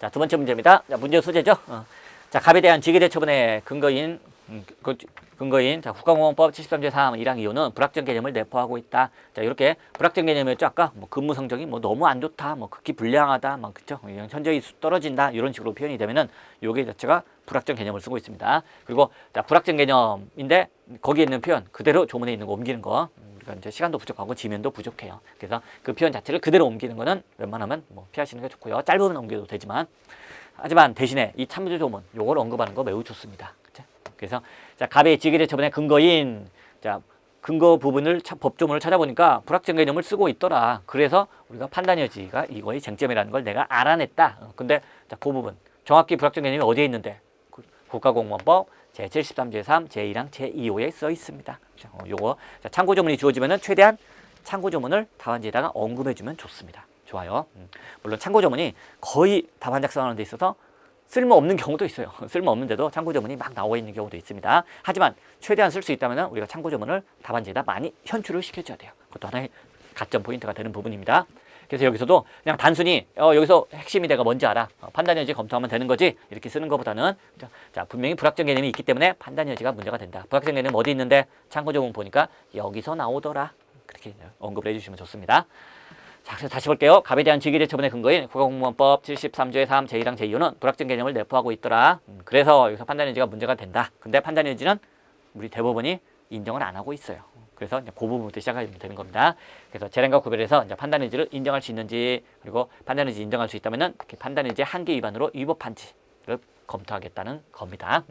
자, 두 번째 문제입니다. 자, 문제 소재죠. 자, 갑에 대한 직위대처분의 근거인 자, 국가공무원법 73조 3 1항 2호는 불확정 개념을 내포하고 있다. 자, 이렇게 불확정 개념이었죠. 아까 뭐 근무 성적이 뭐 너무 안 좋다, 뭐 극히 불량하다, 막 그죠? 현저히 떨어진다 이런 식으로 표현이 되면은 요게 자체가 불확정 개념을 쓰고 있습니다. 그리고 자, 불확정 개념인데 거기에 있는 표현 그대로 조문에 있는 거 옮기는 거. 우리가 이제 시간도 부족하고 지면도 부족해요. 그래서 그 표현 자체를 그대로 옮기는 거는 웬만하면 뭐 피하시는 게 좋고요. 짧으면 옮겨도 되지만 하지만 대신에 이 참조 조문 요걸 언급하는 거 매우 좋습니다. 그죠? 그래서 자, 갑의 직위대처분의 근거인 자, 근거 부분을 법조문을 찾아보니까 불확정 개념을 쓰고 있더라. 그래서 우리가 판단 여지가 이거의 쟁점이라는 걸 내가 알아냈다. 근데 자, 그 부분 정확히 불확정 개념이 어디에 있는데? 국가공무원법 제73조 3 제1항 제2호에 써 있습니다. 요거 자, 참고 조문이 주어지면은 최대한 참고 조문을 답안지에다가 언급해주면 좋습니다. 좋아요. 물론 참고 조문이 거의 답안 작성하는 데 있어서 쓸모없는 경우도 있어요. 쓸모없는데도 참고 조문이 막 나와 있는 경우도 있습니다. 하지만 최대한 쓸 수 있다면 우리가 참고 조문을 답안지에다 많이 현출을 시켜줘야 돼요. 그것도 하나의 가점 포인트가 되는 부분입니다. 그래서 여기서도 그냥 단순히 여기서 핵심이 내가 뭔지 알아. 판단 여지 검토하면 되는 거지. 이렇게 쓰는 것보다는 자, 분명히 불확정 개념이 있기 때문에 판단 여지가 문제가 된다. 불확정 개념 어디 있는데 참고 조문 보니까 여기서 나오더라. 그렇게 언급을 해주시면 좋습니다. 자, 그래서 다시 볼게요. 갑에 대한 직위대처분의 근거인 국가공무원법 73조의 3 제1항 제2호는 불확정 개념을 내포하고 있더라. 그래서 여기서 판단 여지가 문제가 된다. 근데 판단 여지는 우리 대법원이 인정을 안 하고 있어요. 그래서 이제 그 부분부터 시작하면 되는 겁니다. 그래서 재량과 구별해서 이제 판단 여지를 인정할 수 있는지 그리고 판단 여지 인정할 수 있다면은 판단 여지의 한계 위반으로 위법한지를 검토하겠다는 겁니다.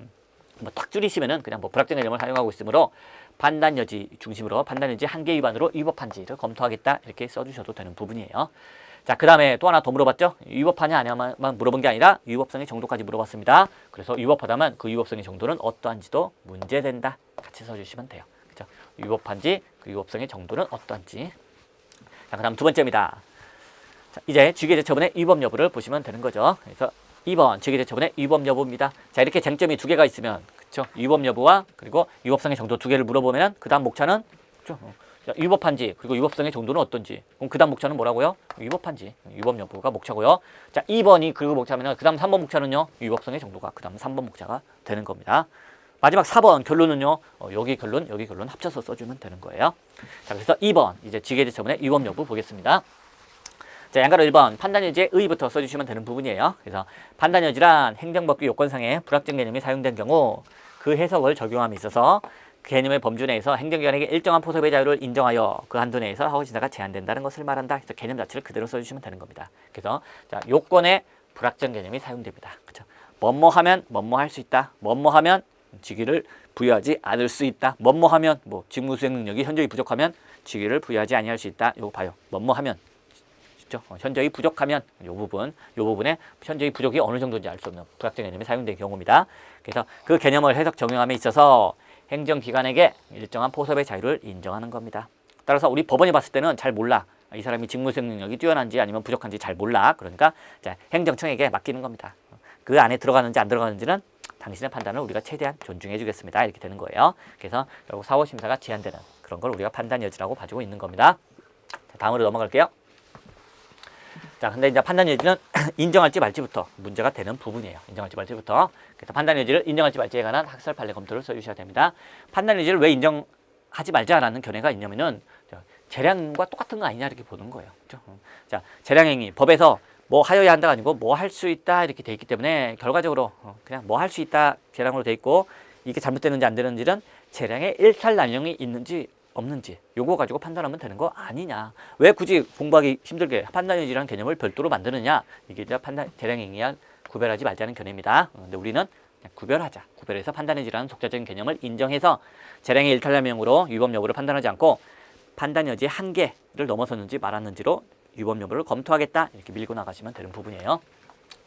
뭐 딱 줄이시면은 그냥 뭐 불확정 개념을 사용하고 있으므로 판단 여지 중심으로 판단 여지 한계 위반으로 위법한지를 검토하겠다 이렇게 써주셔도 되는 부분이에요. 자, 그 다음에 또 하나 더 물어봤죠. 위법하냐 아니냐만 물어본 게 아니라 위법성의 정도까지 물어봤습니다. 그래서 위법하다면 그 위법성의 정도는 어떠한지도 문제된다. 같이 써주시면 돼요. 그죠? 위법한지 그 위법성의 정도는 어떠한지. 자, 그 다음 두 번째입니다. 자, 이제 직위대처분의 위법 여부를 보시면 되는 거죠. 그래서 2번 직위대처분의 위법 여부입니다. 자, 이렇게 쟁점이 두 개가 있으면 그렇죠? 위법 여부와 그리고 위법성의 정도 두 개를 물어보면 그 다음 목차는 그렇죠? 자, 위법한지 그리고 위법성의 정도는 어떤지. 그럼 그 다음 목차는 뭐라고요? 위법한지 위법 여부가 목차고요. 자, 2번이 그리고 목차면 그 다음 3번 목차는요. 위법성의 정도가 그 다음 3번 목차가 되는 겁니다. 마지막 4번 결론은요. 여기 결론 합쳐서 써주면 되는 거예요. 자, 그래서 2번 이제 직위대처분의 위법 여부 보겠습니다. 자, 양가로 1번 판단여지의 의부터 써주시면 되는 부분이에요. 그래서 판단여지란 행정법규 요건상의 불확정 개념이 사용된 경우 그 해석을 적용함에 있어서 개념의 범주 내에서 행정기관에게 일정한 포섭의 자유를 인정하여 그 한도 내에서 허가신사가 제한된다는 것을 말한다. 그래서 개념 자체를 그대로 써주시면 되는 겁니다. 그래서 자, 요건에 불확정 개념이 사용됩니다. 그렇죠? 뭐뭐하면 뭐뭐할 수 있다. 뭐뭐하면 직위를 부여하지 않을 수 있다. 뭐뭐하면 뭐 직무 수행 능력이 현저히 부족하면 직위를 부여하지 아니할 수 있다. 요거 봐요. 뭐뭐하면 현저히 부족하면 요 부분에 현저히 부족이 어느 정도인지 알 수 없는 불확정 개념이 사용된 경우입니다. 그래서 그 개념을 해석 적용함에 있어서 행정기관에게 일정한 포섭의 자유를 인정하는 겁니다. 따라서 우리 법원이 봤을 때는 잘 몰라. 이 사람이 직무수행 능력이 뛰어난지 아니면 부족한지 잘 몰라. 그러니까 자, 행정청에게 맡기는 겁니다. 그 안에 들어가는지 안 들어가는지는 당신의 판단을 우리가 최대한 존중해 주겠습니다. 이렇게 되는 거예요. 그래서 결국 사후심사가 제한되는 그런 걸 우리가 판단 여지라고 봐주고 있는 겁니다. 자, 다음으로 넘어갈게요. 자, 근데 이제 판단 여지는 인정할지 말지부터 문제가 되는 부분이에요. 인정할지 말지부터. 그래서 판단 여지를 인정할지 말지에 관한 학설 판례 검토를 써주셔야 됩니다. 판단 여지를 왜 인정하지 말자라는 견해가 있냐면은 재량과 똑같은 거 아니냐 이렇게 보는 거예요. 그렇죠? 자, 재량행위 법에서 뭐 하여야 한다가 아니고 뭐 할 수 있다 이렇게 돼 있기 때문에 결과적으로 그냥 뭐 할 수 있다 재량으로 돼 있고 이게 잘못되는지 안 되는지는 재량의 일탈 난령이 있는지 없는지 요거 가지고 판단하면 되는 거 아니냐. 왜 굳이 공부하기 힘들게 판단여지라는 개념을 별도로 만드느냐. 이게 이제 재량행위와 구별하지 말자는 견해입니다. 근데 우리는 그냥 구별해서 판단여지라는 독자적인 개념을 인정해서 재량의 일탈남용으로 위법 여부를 판단하지 않고 판단여지의 한계를 넘어섰는지 말았는지로 위법 여부를 검토하겠다. 이렇게 밀고 나가시면 되는 부분이에요.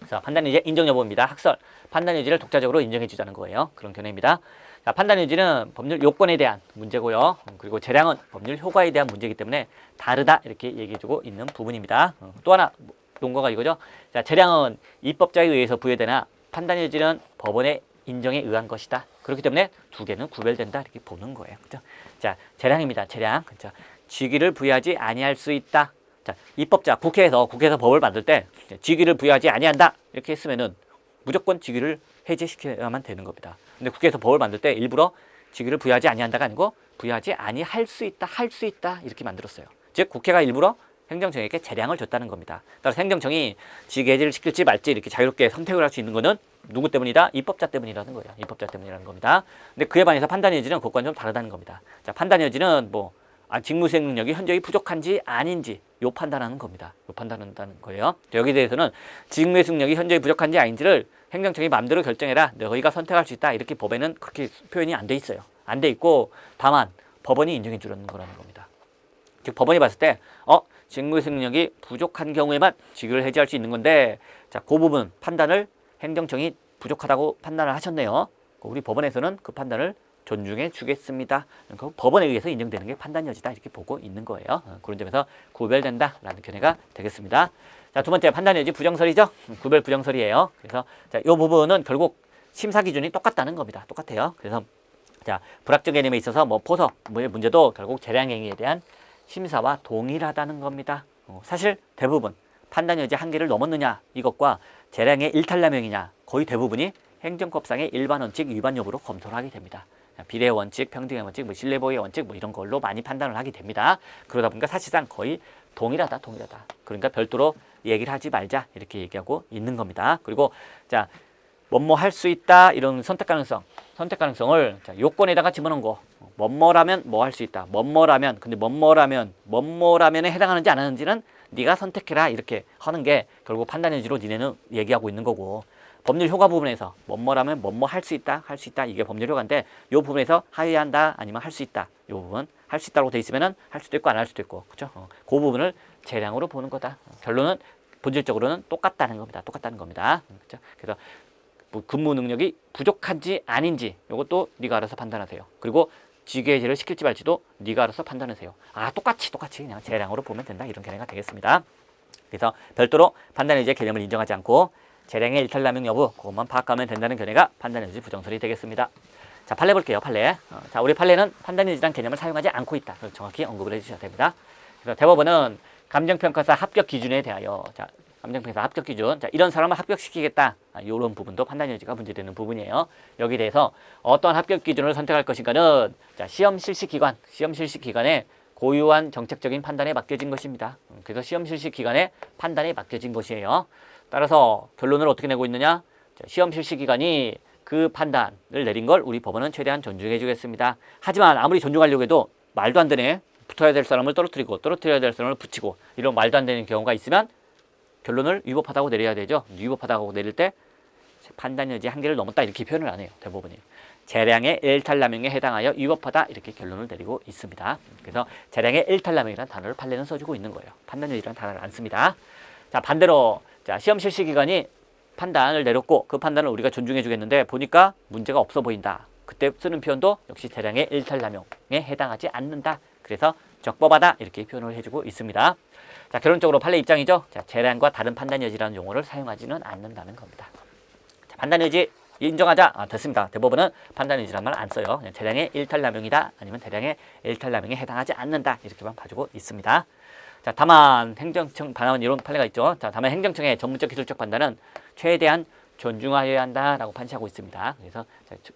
자, 판단여지의 인정 여부입니다. 학설. 판단여지를 독자적으로 인정해 주자는 거예요. 그런 견해입니다. 자, 판단여지는 법률 요건에 대한 문제고요. 그리고 재량은 법률 효과에 대한 문제이기 때문에 다르다 이렇게 얘기해주고 있는 부분입니다. 또 하나 논거가 이거죠. 자, 재량은 입법자에 의해서 부여되나 판단여지는 법원의 인정에 의한 것이다. 그렇기 때문에 두 개는 구별된다 이렇게 보는 거예요. 그렇죠? 자, 재량입니다. 재량. 그렇죠? 직위를 부여하지 아니할 수 있다. 자, 입법자 국회에서 법을 만들 때 직위를 부여하지 아니한다 이렇게 했으면은 무조건 직위를 해제시켜야만 되는 겁니다. 근데 국회에서 법을 만들 때 일부러 직위를 부여하지 아니한다가 아니고 부여하지 아니할 수 있다, 할 수 있다 이렇게 만들었어요. 즉 국회가 일부러 행정청에게 재량을 줬다는 겁니다. 따라서 행정청이 직위 해제를 시킬지 말지 이렇게 자유롭게 선택을 할 수 있는 거는 누구 때문이다? 입법자 때문이라는 거예요. 입법자 때문이라는 겁니다. 근데 그에 반해서 판단 여지는 그것과는 좀 다르다는 겁니다. 자, 판단 여지는 뭐 직무수행 능력이 현저히 부족한지 아닌지 요 판단하는 겁니다. 요 판단한다는 거예요. 여기에 대해서는 직무수행 능력이 현저히 부족한지 아닌지를 행정청이 마음대로 결정해라. 너희가 선택할 수 있다. 이렇게 법에는 그렇게 표현이 안 돼 있어요. 안 돼 있고 다만 법원이 인정해 주는 거라는 겁니다. 즉 법원이 봤을 때 직무수행 능력이 부족한 경우에만 직위를 해제할 수 있는 건데 자, 그 부분 판단을 행정청이 부족하다고 판단을 하셨네요. 우리 법원에서는 그 판단을 존중해 주겠습니다. 그러니까 법원에 의해서 인정되는 게 판단 여지다 이렇게 보고 있는 거예요. 그런 점에서 구별된다라는 견해가 되겠습니다. 자, 두 번째 판단 여지 부정설이죠. 구별 부정설이에요. 그래서 자, 이 부분은 결국 심사 기준이 똑같다는 겁니다. 똑같아요. 그래서 자, 불확정 개념에 있어서 뭐 포석 뭐의 문제도 결국 재량 행위에 대한 심사와 동일하다는 겁니다. 사실 대부분 판단 여지 한계를 넘었느냐 이것과 재량의 일탈남용이냐 거의 대부분이 행정법상의 일반 원칙 위반 여부로 검토를 하게 됩니다. 비례 원칙, 평등의 원칙, 뭐 신뢰보호의 원칙 뭐 이런 걸로 많이 판단을 하게 됩니다. 그러다 보니까 사실상 거의 동일하다. 그러니까 별도로 얘기를 하지 말자 이렇게 얘기하고 있는 겁니다. 그리고 자, 뭐뭐 할 수 있다 이런 선택 가능성을 자, 요건에다가 집어넣은 거. 뭐뭐라면 뭐 할 수 있다. 뭐뭐라면 근데 뭐뭐라면에 해당하는지 안 하는지는 네가 선택해라 이렇게 하는 게 결국 판단 여지로 니네는 얘기하고 있는 거고. 법률 효과 부분에서 뭐뭐라면 뭐뭐 할 수 있다 이게 법률 효과인데 이 부분에서 하회한다 아니면 할 수 있다 이 부분 할 수 있다고 돼 있으면은 할 수도 있고 안 할 수도 있고 그렇죠? 그 부분을 재량으로 보는 거다. 결론은 본질적으로는 똑같다는 겁니다. 그렇죠? 그래서 뭐 근무 능력이 부족한지 아닌지 이것도 네가 알아서 판단하세요. 그리고 직위 해제를 시킬지 말지도 네가 알아서 판단하세요. 똑같이 그냥 재량으로 보면 된다 이런 견해가 되겠습니다. 그래서 별도로 판단 여지의 개념을 인정하지 않고 재량의 일탈남용 여부 그것만 파악하면 된다는 견해가 판단 여지 부정설이 되겠습니다. 자, 판례 볼게요. 판례. 자, 우리 판례는 판단 여지란 개념을 사용하지 않고 있다. 정확히 언급을 해주셔야 됩니다. 그래서 대법원은 감정평가사 합격 기준에 대하여 자, 감정평가사 합격 기준 자, 이런 사람을 합격시키겠다. 이런 부분도 판단 여지가 문제되는 부분이에요. 여기에 대해서 어떤 합격 기준을 선택할 것인가는 자, 시험 실시 기관의 고유한 정책적인 판단에 맡겨진 것입니다. 그래서 시험 실시 기관의 판단에 맡겨진 것이에요. 따라서 결론을 어떻게 내고 있느냐? 시험 실시 기관이 그 판단을 내린 걸 우리 법원은 최대한 존중해 주겠습니다. 하지만 아무리 존중하려고 해도 말도 안 되네. 붙어야 될 사람을 떨어뜨리고 떨어뜨려야 될 사람을 붙이고 이런 말도 안 되는 경우가 있으면 결론을 위법하다고 내려야 되죠. 위법하다고 내릴 때 판단 여지 한계를 넘었다 이렇게 표현을 안 해요. 대부분이. 재량의 일탈남용에 해당하여 위법하다 이렇게 결론을 내리고 있습니다. 그래서 재량의 일탈남용이라는 단어를 판례는 써주고 있는 거예요. 판단 여지라는 단어를 안 씁니다. 자, 반대로 자, 시험 실시 기관이 판단을 내렸고 그 판단을 우리가 존중해 주겠는데 보니까 문제가 없어 보인다. 그때 쓰는 표현도 역시 재량의 일탈남용에 해당하지 않는다. 그래서 적법하다 이렇게 표현을 해주고 있습니다. 자, 결론적으로 판례 입장이죠. 자, 재량과 다른 판단 여지라는 용어를 사용하지는 않는다는 겁니다. 자, 판단 여지 인정하자. 됐습니다. 대법원은 판단 여지란 말 안 써요. 재량의 일탈남용이다 아니면 대량의 일탈남용에 해당하지 않는다 이렇게만 봐주고 있습니다. 자, 다만 행정청 반환 이런 판례가 있죠. 자, 다만 행정청의 전문적 기술적 판단은 최대한 존중하여야 한다라고 판시하고 있습니다. 그래서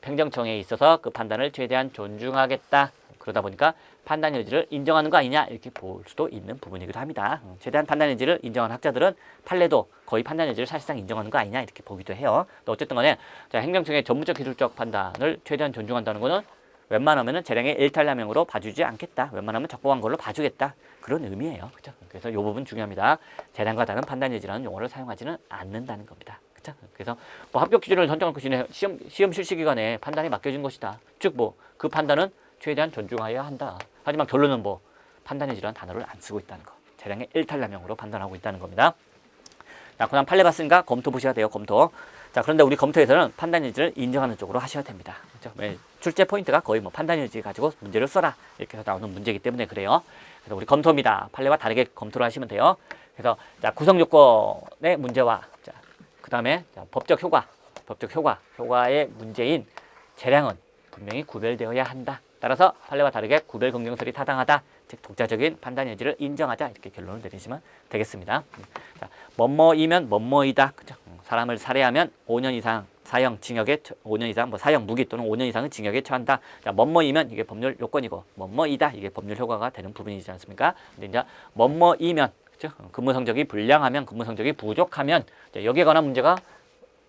행정청에 있어서 그 판단을 최대한 존중하겠다. 그러다 보니까 판단 여지를 인정하는 거 아니냐 이렇게 볼 수도 있는 부분이기도 합니다. 최대한 판단 여지를 인정한 학자들은 판례도 거의 판단 여지를 사실상 인정하는 거 아니냐 이렇게 보기도 해요. 어쨌든 간에 자, 행정청의 전문적 기술적 판단을 최대한 존중한다는 거는 웬만하면 재량의 일탈남용으로 봐주지 않겠다. 웬만하면 적법한 걸로 봐주겠다. 그런 의미예요. 그렇죠? 그래서 이 부분 중요합니다. 재량과 다른 판단 여지라는 용어를 사용하지는 않는다는 겁니다. 그렇죠? 그래서 뭐 합격 기준을 선정할 것이네 시험 실시 기관에 판단이 맡겨진 것이다. 즉 뭐 그 판단은 최대한 존중해야 한다. 하지만 결론은 뭐 판단 여지라는 단어를 안 쓰고 있다는 거. 재량의 일탈남용으로 판단하고 있다는 겁니다. 자, 그다음 판례 봤으니까 검토 보셔야 돼요. 검토. 자, 그런데 우리 검토에서는 판단 여지를 인정하는 쪽으로 하셔야 됩니다. 그렇죠? 출제 포인트가 거의 뭐 판단 여지 가지고 문제를 써라 이렇게 해서 나오는 문제이기 때문에 그래요. 그래서 우리 검토입니다. 판례와 다르게 검토를 하시면 돼요. 그래서 자, 구성 요건의 문제와 그 다음에 법적 효과의 문제인 재량은 분명히 구별되어야 한다. 따라서 판례와 다르게 구별 긍정설이 타당하다. 즉 독자적인 판단 여지를 인정하자. 이렇게 결론을 내리시면 되겠습니다. 자, 뭐뭐이면 뭐뭐이다. 그죠? 사람을 살해하면 5년 이상 사형, 징역에 5년 이상, 뭐 사형, 무기 또는 5년 이상은 징역에 처한다. 자, 뭐뭐이면 이게 법률 요건이고 뭐뭐이다 이게 법률 효과가 되는 부분이지 않습니까? 근데 이제 뭐뭐이면 그죠? 근무 성적이 불량하면, 근무 성적이 부족하면 여기에 관한 문제가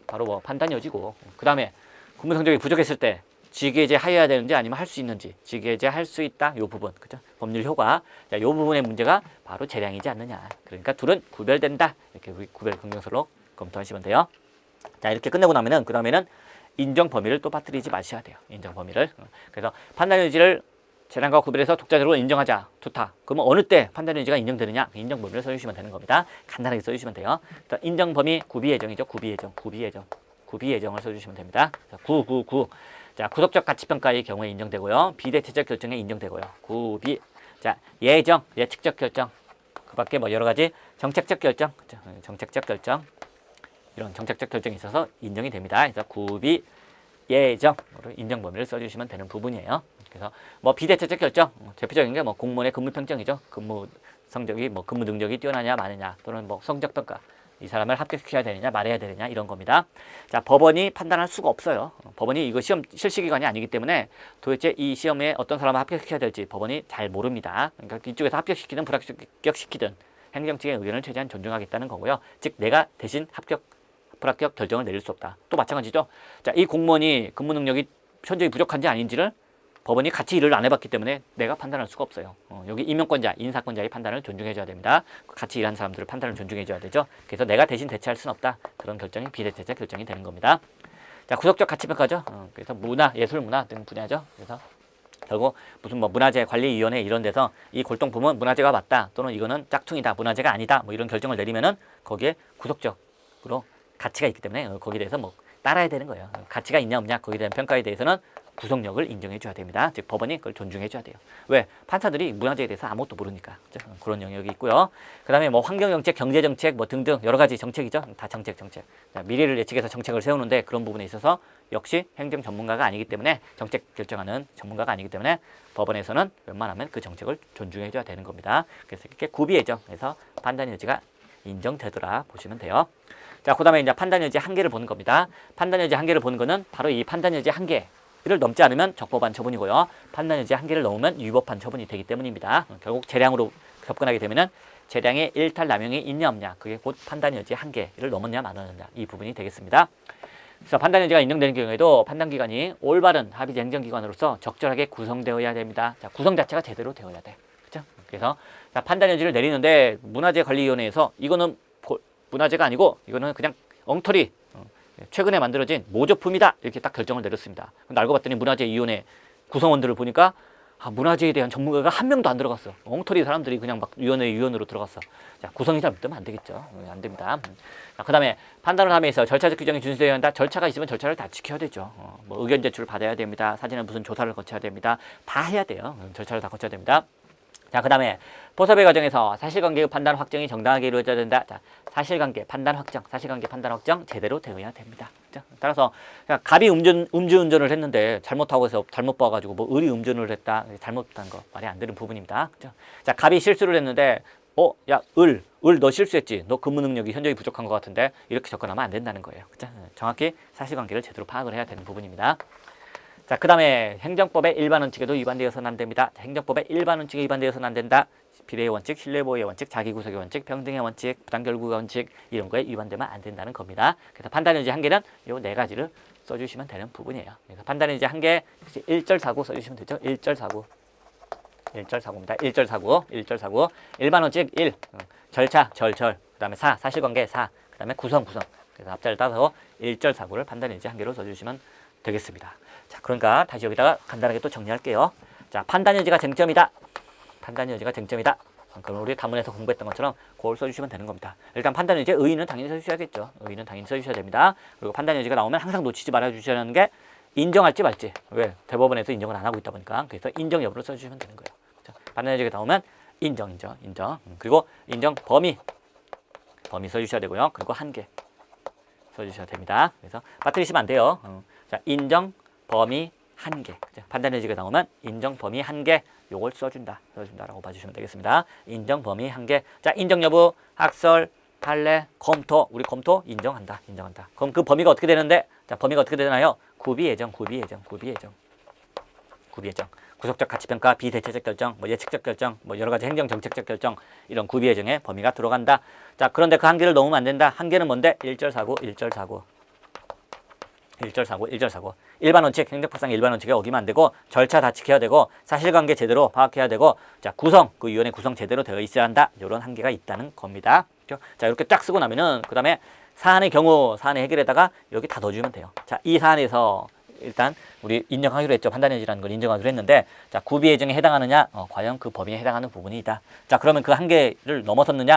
바로 뭐 판단 여지고, 그 다음에 근무 성적이 부족했을 때 직위해제 하여야 되는지 아니면 할 수 있는지, 직위해제 할 수 있다 요 부분, 그죠? 법률 효과, 자, 요 부분의 문제가 바로 재량이지 않느냐. 그러니까 둘은 구별된다. 이렇게 우리 구별 긍정설로 검토하시면 돼요. 자, 이렇게 끝내고 나면은 그 다음에는 인정 범위를 또 빠뜨리지 마셔야 돼요. 인정 범위를. 그래서 판단 여지를 재량과 구별해서 독자적으로 인정하자. 좋다. 그러면 어느 때 판단 여지가 인정되느냐? 인정 범위를 써주시면 되는 겁니다. 간단하게 써주시면 돼요. 일단 인정 범위 구비 예정이죠. 구비 예정, 구비 예정, 구비 예정을 써주시면 됩니다. 자, 9. 자, 구속적 가치평가의 경우에 인정되고요. 비대체적 결정에 인정되고요. 구비. 자, 예정, 예측적 결정. 그 밖에 뭐 여러 가지 정책적 결정, 정책적 결정. 이런 정책적 결정이 있어서 인정이 됩니다. 그래서 구비 예정으로 인정 범위를 써주시면 되는 부분이에요. 그래서 뭐 비대체적 결정, 대표적인 게 뭐 공무원의 근무 평정이죠. 근무 성적이 뭐 근무 능력이 뛰어나냐 마느냐, 또는 뭐 성적 평가, 이 사람을 합격시켜야 되느냐 말해야 되느냐 이런 겁니다. 자, 법원이 판단할 수가 없어요. 법원이 이거 시험 실시기관이 아니기 때문에 도대체 이 시험에 어떤 사람을 합격시켜야 될지 법원이 잘 모릅니다. 그러니까 이쪽에서 합격시키든 불합격시키든 행정 측의 의견을 최대한 존중하겠다는 거고요. 즉 내가 대신 불합격 결정을 내릴 수 없다. 또 마찬가지죠. 자, 이 공무원이 근무 능력이 현저히 부족한지 아닌지를 법원이 같이 일을 안 해봤기 때문에 내가 판단할 수가 없어요. 여기 임용권자, 인사권자의 판단을 존중해줘야 됩니다. 같이 일하는 사람들의 판단을 존중해줘야 되죠. 그래서 내가 대신 대체할 수는 없다. 그런 결정이 비대체적 결정이 되는 겁니다. 자, 구속적 가치평가죠. 그래서 문화, 예술 문화 등 분야죠. 그래서 결국 무슨 뭐 문화재 관리위원회 이런 데서 이 골동품은 문화재가 맞다, 또는 이거는 짝퉁이다, 문화재가 아니다, 뭐 이런 결정을 내리면은 거기에 구속적으로 가치가 있기 때문에 거기에 대해서 뭐 따라야 되는 거예요. 가치가 있냐 없냐 거기에 대한 평가에 대해서는 구속력을 인정해 줘야 됩니다. 즉 법원이 그걸 존중해 줘야 돼요. 왜? 판사들이 문화재에 대해서 아무것도 모르니까. 그렇죠? 그런 영역이 있고요. 그 다음에 뭐 환경정책, 경제정책 뭐 등등 여러 가지 정책이죠. 다 정책. 자, 미래를 예측해서 정책을 세우는데 그런 부분에 있어서 역시 행정 전문가가 아니기 때문에, 정책 결정하는 전문가가 아니기 때문에 법원에서는 웬만하면 그 정책을 존중해 줘야 되는 겁니다. 그래서 이렇게 구비 예정에서 판단 여지가 인정되더라 보시면 돼요. 자, 그 다음에 이제 판단 여지 한계를 보는 겁니다. 판단 여지 한계를 보는 거는 바로 이 판단 여지 한계를 넘지 않으면 적법한 처분이고요. 판단 여지 한계를 넘으면 위법한 처분이 되기 때문입니다. 결국 재량으로 접근하게 되면은 재량의 일탈 남용이 있냐 없냐, 그게 곧 판단 여지 한계를 넘었냐 마느냐 이 부분이 되겠습니다. 그래서 판단 여지가 인정되는 경우에도 판단기관이 올바른 합의 행정기관으로서 적절하게 구성되어야 됩니다. 자, 구성 자체가 제대로 되어야 돼. 그렇죠? 그래서 자, 판단 여지를 내리는데 문화재관리위원회에서 이거는 문화재가 아니고 이거는 그냥 엉터리 최근에 만들어진 모조품이다 이렇게 딱 결정을 내렸습니다. 근데 알고 봤더니 문화재위원회 구성원들을 보니까 문화재에 대한 전문가가 한 명도 안 들어갔어. 엉터리 사람들이 그냥 막 위원으로 들어갔어. 자, 구성이 잘못되면 안 되겠죠. 안 됩니다. 자, 그 다음에 판단을 하면서 절차적 규정이 준수되어야 한다. 절차가 있으면 절차를 다 지켜야 되죠. 뭐 의견 제출을 받아야 됩니다. 사진은 무슨 조사를 거쳐야 됩니다. 다 해야 돼요. 절차를 다 거쳐야 됩니다. 자, 그 다음에 포섭의 과정에서 사실관계의 판단 확정이 정당하게 이루어져야 된다. 자, 사실관계 판단 확정, 사실관계 판단 확정 제대로 되어야 됩니다. 그렇죠? 따라서 갑이 음주운전을 했는데 잘못하고 해서 잘못 봐가지고 뭐 의리 음주운전을 했다, 잘못한 거 말이 안 되는 부분입니다. 그렇죠? 자, 갑이 실수를 했는데 야, 너 실수했지. 너 근무 능력이 현저히 부족한 것 같은데 이렇게 접근하면 안 된다는 거예요. 그렇죠? 정확히 사실관계를 제대로 파악을 해야 되는 부분입니다. 자, 그 다음에 행정법의 일반 원칙에도 위반되어서는 안 됩니다. 자, 행정법의 일반 원칙에 위반되어서는 안 된다. 비례의 원칙, 신뢰보호의 원칙, 자기구속의 원칙, 평등의 원칙, 부당결국의 원칙 이런 거에 위반되면 안 된다는 겁니다. 그래서 판단의 한계는 요 네 가지를 써주시면 되는 부분이에요. 그래서 판단의 한계 1절 사고 써주시면 되죠. 1절 사고입니다. 1절 사고 일반 원칙 1, 절차, 그 다음에 사실관계 4, 그 다음에 구성. 그래서 앞자를 따서 1절 사고를 판단의 한계로 써주시면 되겠습니다. 자, 그러니까 다시 여기다가 간단하게 또 정리할게요. 자, 판단 여지가 쟁점이다. 그럼 우리 단문에서 공부했던 것처럼 그걸 써주시면 되는 겁니다. 일단 판단 여지의 의의는 당연히 써주셔야겠죠. 의의는 당연히 써주셔야 됩니다. 그리고 판단 여지가 나오면 항상 놓치지 말아주셔야 하는 게 인정할지 말지. 왜? 대법원에서 인정을 안 하고 있다 보니까. 그래서 인정 여부를 써주시면 되는 거예요. 그렇죠? 판단 여지가 나오면 인정. 그리고 인정 범위 써주셔야 되고요. 그리고 한계 써주셔야 됩니다. 그래서 빠뜨리시면 안 돼요. 자, 인정, 범위, 한계. 판단 여지가 나오면 인정 범위 한계. 요걸 써준다라고 봐주시면 되겠습니다. 인정 범위 한계. 자, 인정 여부, 학설, 판례, 검토. 우리 검토 인정한다. 그럼 그 범위가 어떻게 되는데? 자, 범위가 어떻게 되나요? 구비 예정. 구속적 가치평가, 비대체적 결정, 뭐 예측적 결정, 뭐 여러 가지 행정 정책적 결정, 이런 구비 예정에 범위가 들어간다. 자, 그런데 그 한계를 넘으면 안 된다. 한계는 뭔데? 일절사고. 일반 원칙, 행정법상의 일반 원칙에 어기면 안 되고, 절차 다 지켜야 되고, 사실관계 제대로 파악해야 되고, 자, 그 위원회 구성 제대로 되어 있어야 한다. 이런 한계가 있다는 겁니다. 그렇죠? 자, 이렇게 쫙 쓰고 나면은, 그 다음에 사안의 경우, 사안의 해결에다가 여기 다 넣어주면 돼요. 자, 이 사안에서 일단 우리 인정하기로 했죠. 판단 여지라는 걸 인정하기로 했는데, 자, 구비 예정에 해당하느냐, 과연 그 범위에 해당하는 부분이다. 자, 그러면 그 한계를 넘어섰는지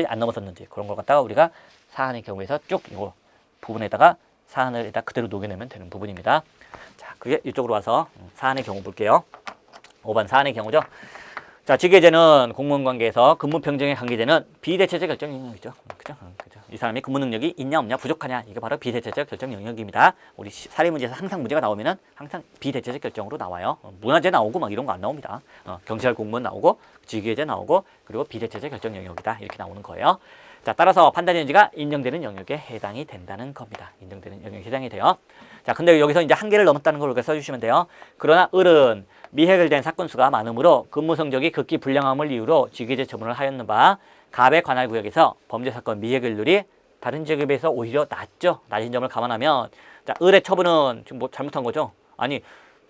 안 넘어섰는지, 그런 걸 갖다가 우리가 사안의 경우에서 쭉 이거 부분에다가 사안을 일단 그대로 녹여내면 되는 부분입니다. 자, 그게 이쪽으로 와서 사안의 경우 볼게요. 5번 사안의 경우죠. 자, 직계제는 공무원 관계에서 근무 평등에 관계되는 비대체적 결정 영역이죠. 그죠? 이 사람이 근무 능력이 있냐 없냐 부족하냐, 이게 바로 비대체적 결정 영역입니다. 우리 사례 문제에서 항상 문제가 나오면은 항상 비대체적 결정으로 나와요. 문화재 나오고 막 이런 거 안 나옵니다. 경찰 공무원 나오고 직계제 나오고 그리고 비대체적 결정 영역이다, 이렇게 나오는 거예요. 자, 따라서 판단 여지가 인정되는 영역에 해당이 된다는 겁니다. 인정되는 영역에 해당이 돼요. 자, 근데 여기서 이제 한계를 넘었다는 걸 이렇게 써주시면 돼요. 그러나 을은 미해결된 사건 수가 많으므로 근무 성적이 극히 불량함을 이유로 직위제 처분을 하였는 바 갑의 관할 구역에서 범죄 사건 미해결률이 다른 지역에 비해서 오히려 낮죠. 낮은 점을 감안하면, 자, 을의 처분은 지금 뭐 잘못한 거죠. 아니,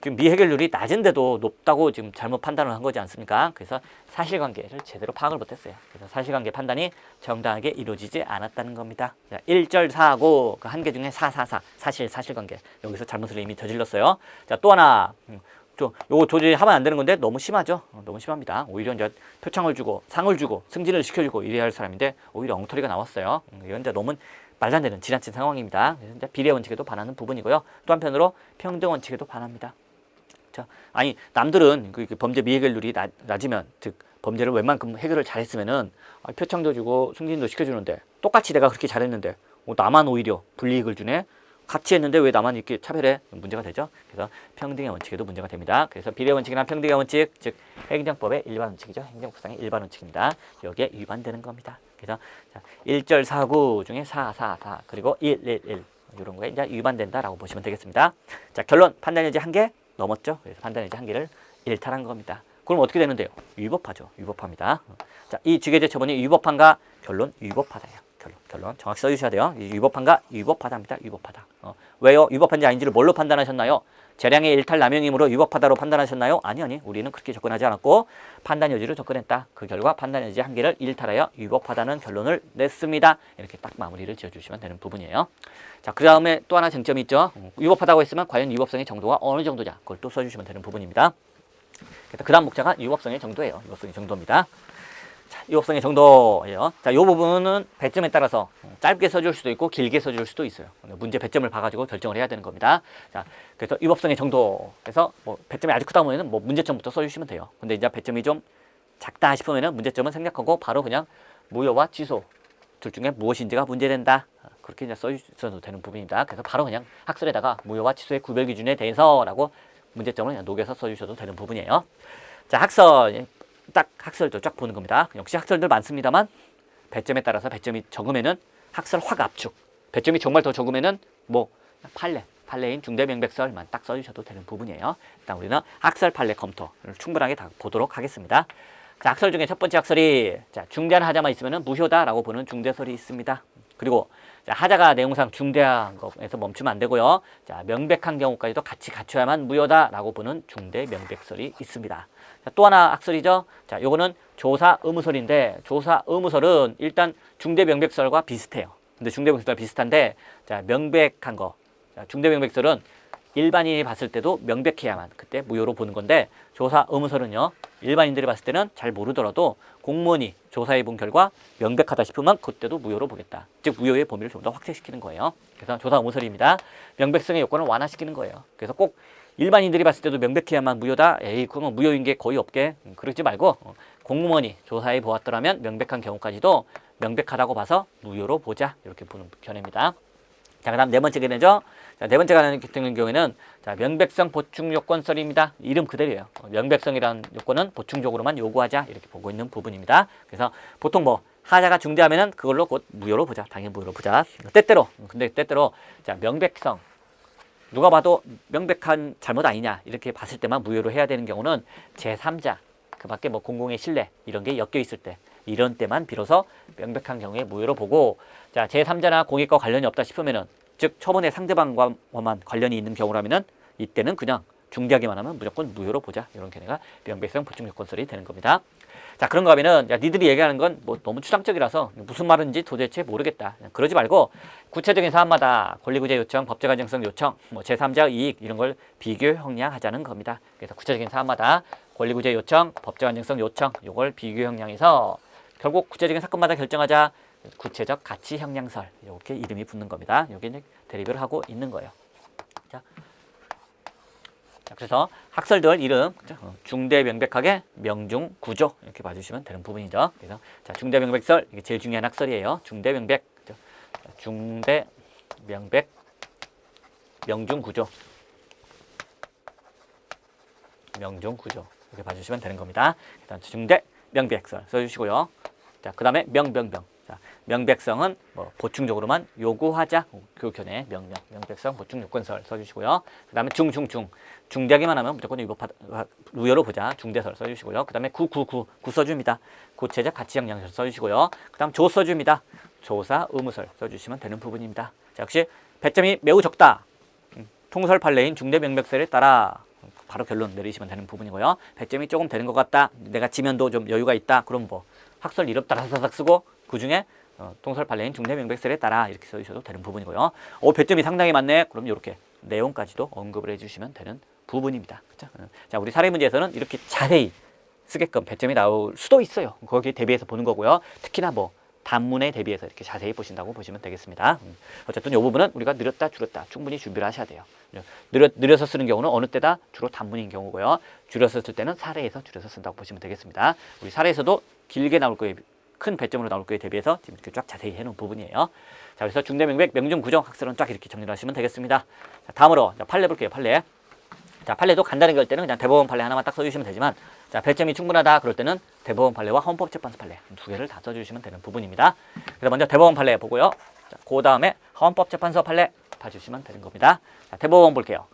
지금 미해결률이 낮은데도 높다고 지금 잘못 판단을 한 거지 않습니까? 그래서 사실관계를 제대로 파악을 못했어요. 그래서 사실관계 판단이 정당하게 이루어지지 않았다는 겁니다. 자, 1절 4하고 그 한계 중에 444 사실관계, 여기서 잘못을 이미 저질렀어요. 자, 또 하나, 요거 도저히 하면 안 되는 건데 너무 심하죠. 너무 심합니다. 오히려 이제 표창을 주고 상을 주고 승진을 시켜주고 이래야 할 사람인데 오히려 엉터리가 나왔어요. 이건 이제 너무 말도 안 되는 지나친 상황입니다. 그래서 이제 비례 원칙에도 반하는 부분이고요. 또 한편으로 평등 원칙에도 반합니다. 자, 아니, 남들은 그 범죄 미해결률이 낮으면, 즉 범죄를 웬만큼 해결을 잘했으면은 표창도 주고 승진도 시켜주는데, 똑같이 내가 그렇게 잘했는데 나만 오히려 불이익을 주네. 같이 했는데 왜 나만 이렇게 차별해? 문제가 되죠. 그래서 평등의 원칙에도 문제가 됩니다. 그래서 비례 원칙이나 평등의 원칙, 즉 행정법의 일반 원칙이죠. 행정법상의 일반 원칙입니다. 여기에 위반되는 겁니다. 그래서 1절 4구 중에 4 그리고 1 이런 거에 이제 위반된다라고 보시면 되겠습니다. 자, 결론, 판단 여지 한계 넘었죠. 그래서 판단 여지 한계를 일탈한 겁니다. 그럼 어떻게 되는데요? 위법하죠. 위법합니다. 자, 이 직계제 처분이 위법한가? 결론, 위법하다예요. 결론 정확히 써주셔야 돼요. 위법한가? 위법하다입니다. 위법하다. 왜요? 위법한지 아닌지를 뭘로 판단하셨나요? 재량의 일탈 남용이므로 위법하다로 판단하셨나요? 아니, 우리는 그렇게 접근하지 않았고 판단 여지로 접근했다. 그 결과 판단 여지 한계를 일탈하여 위법하다는 결론을 냈습니다. 이렇게 딱 마무리를 지어주시면 되는 부분이에요. 자, 그 다음에 또 하나 쟁점이 있죠. 위법하다고 했으면 과연 위법성의 정도가 어느 정도냐, 그걸 또 써주시면 되는 부분입니다. 그 다음 목차가 위법성의 정도예요. 위법성의 정도입니다. 자, 위법성의 정도예요. 자, 이 부분은 배점에 따라서 짧게 써줄 수도 있고 길게 써줄 수도 있어요. 문제 배점을 봐가지고 결정을 해야 되는 겁니다. 자, 그래서 위법성의 정도. 그래서 뭐 배점이 아주 크다 보면은 뭐 문제점부터 써주시면 돼요. 근데 이제 배점이 좀 작다 싶으면은 문제점은 생략하고 바로 그냥 무효와 취소 둘 중에 무엇인지가 문제된다. 그렇게 이제 써주셔도 되는 부분입니다. 그래서 바로 그냥 학설에다가 무효와 취소의 구별 기준에 대해서라고 문제점을 그냥 녹여서 써주셔도 되는 부분이에요. 자, 학설. 딱 학설도 쫙 보는 겁니다. 역시 학설들 많습니다만 배점에 따라서 배점이 적으면은 학설 확 압축, 배점이 정말 더 적으면은 뭐 판례인 중대명백설만 딱 써주셔도 되는 부분이에요. 일단 우리는 학설 판례 검토를 충분하게 다 보도록 하겠습니다. 자, 학설 중에 첫 번째 학설이, 자, 중대한 하자만 있으면은 무효다라고 보는 중대설이 있습니다. 그리고 자, 하자가 내용상 중대한 것에서 멈추면 안 되고요. 자, 명백한 경우까지도 같이 갖춰야만 무효다라고 보는 중대명백설이 있습니다. 자, 또 하나 학설이죠. 자, 요거는 조사 의무설인데, 조사 의무설은 일단 중대명백설과 비슷해요. 근데 중대명백설과 비슷한데, 자, 명백한 거. 자, 중대명백설은 일반인이 봤을 때도 명백해야만 그때 무효로 보는 건데, 조사 의무설은요, 일반인들이 봤을 때는 잘 모르더라도 공무원이 조사해 본 결과 명백하다 싶으면 그때도 무효로 보겠다. 즉 무효의 범위를 좀 더 확대시키는 거예요. 그래서 조사 의무설입니다. 명백성의 요건을 완화시키는 거예요. 그래서 꼭 일반인들이 봤을 때도 명백해야만 무효다. 에이, 그건 무효인 게 거의 없게. 그러지 말고 공무원이 조사해 보았더라면 명백한 경우까지도 명백하다고 봐서 무효로 보자. 이렇게 보는 견해입니다. 자, 그 다음 네 번째 견해죠. 자, 네 번째 견해 같은 경우에는 자, 명백성 보충 요건설입니다. 이름 그대로예요. 명백성이라는 요건은 보충적으로만 요구하자 이렇게 보고 있는 부분입니다. 그래서 보통 뭐 하자가 중대하면은 그걸로 곧 무효로 보자. 당연히 무효로 보자. 근데 때때로 자, 명백성 누가 봐도 명백한 잘못 아니냐 이렇게 봤을 때만 무효로 해야 되는 경우는 제3자 그 밖에 뭐 공공의 신뢰 이런 게 엮여 있을 때 이런 때만 비로소 명백한 경우에 무효로 보고 자 제3자나 공익과 관련이 없다 싶으면은 즉 처분의 상대방과만 관련이 있는 경우라면은 이때는 그냥 중대하게만 하면 무조건 무효로 보자 이런 견해가 명백성 보충 요건설이 되는 겁니다. 자 그런가 하면은 야 니들이 얘기하는 건 뭐 너무 추상적이라서 무슨 말인지 도대체 모르겠다. 그러지 말고 구체적인 사안마다 권리구제 요청, 법적 안정성 요청, 뭐 제3자 이익 이런 걸 비교 형량하자는 겁니다. 그래서 구체적인 사안마다 권리구제 요청, 법적 안정성 요청 이걸 비교 형량해서 결국 구체적인 사건마다 결정하자 구체적 가치 형량설 이렇게 이름이 붙는 겁니다. 여기 이제 대립을 하고 있는 거예요. 자, 그래서 학설들 이름 중대 명백하게 명중 구조 이렇게 봐주시면 되는 부분이죠. 그래서 자 중대 명백설 이게 제일 중요한 학설이에요. 중대 명백, 중대 명백 명중 구조, 명중 구조 이렇게 봐주시면 되는 겁니다. 일단 중대 명백설 써주시고요. 자 그다음에 명병병. 자, 명백성은 뭐 보충적으로만 요구하자 교견의 명백성 보충 요건설 써주시고요. 그 다음에 중대하게만 하면 무조건 무효로 보자 중대설 써주시고요. 그 다음에 구 써줍니다. 구체적 가치 형량설 써주시고요. 그 다음 조 써줍니다. 조사 의무설 써주시면 되는 부분입니다. 자, 역시 배점이 매우 적다. 통설 판례인 중대 명백설에 따라 바로 결론 내리시면 되는 부분이고요. 배점이 조금 되는 것 같다. 내가 지면도 좀 여유가 있다. 그럼 뭐 학설 이름 따라사삭 쓰고 그 중에 통설 판례인 중대 명백설에 따라 이렇게 써주셔도 되는 부분이고요. 배점이 상당히 많네. 그럼 이렇게 내용까지도 언급을 해주시면 되는 부분입니다. 그렇죠? 자, 우리 사례 문제에서는 이렇게 자세히 쓰게끔 배점이 나올 수도 있어요. 거기에 대비해서 보는 거고요. 특히나 뭐 단문에 대비해서 이렇게 자세히 보신다고 보시면 되겠습니다. 어쨌든 이 부분은 우리가 느렸다 줄였다 충분히 준비를 하셔야 돼요. 느려서 쓰는 경우는 어느 때다 주로 단문인 경우고요. 줄여서 쓸 때는 사례에서 줄여서 쓴다고 보시면 되겠습니다. 우리 사례에서도 길게 나올 거예요. 큰 배점으로 나올 거에 대비해서 지금 이렇게 쫙 자세히 해놓은 부분이에요. 자, 그래서 중대명백 명중구정 학설은 쫙 이렇게 정리를 하시면 되겠습니다. 자, 다음으로 판례 볼게요. 판례. 자, 판례도 간단하게 할 때는 그냥 대법원 판례 하나만 딱 써주시면 되지만 자, 배점이 충분하다 그럴 때는 대법원 판례와 헌법재판소 판례 두 개를 다 써주시면 되는 부분입니다. 그래서 먼저 대법원 판례 보고요. 자, 그 다음에 헌법재판소 판례 봐주시면 되는 겁니다. 자, 대법원 볼게요.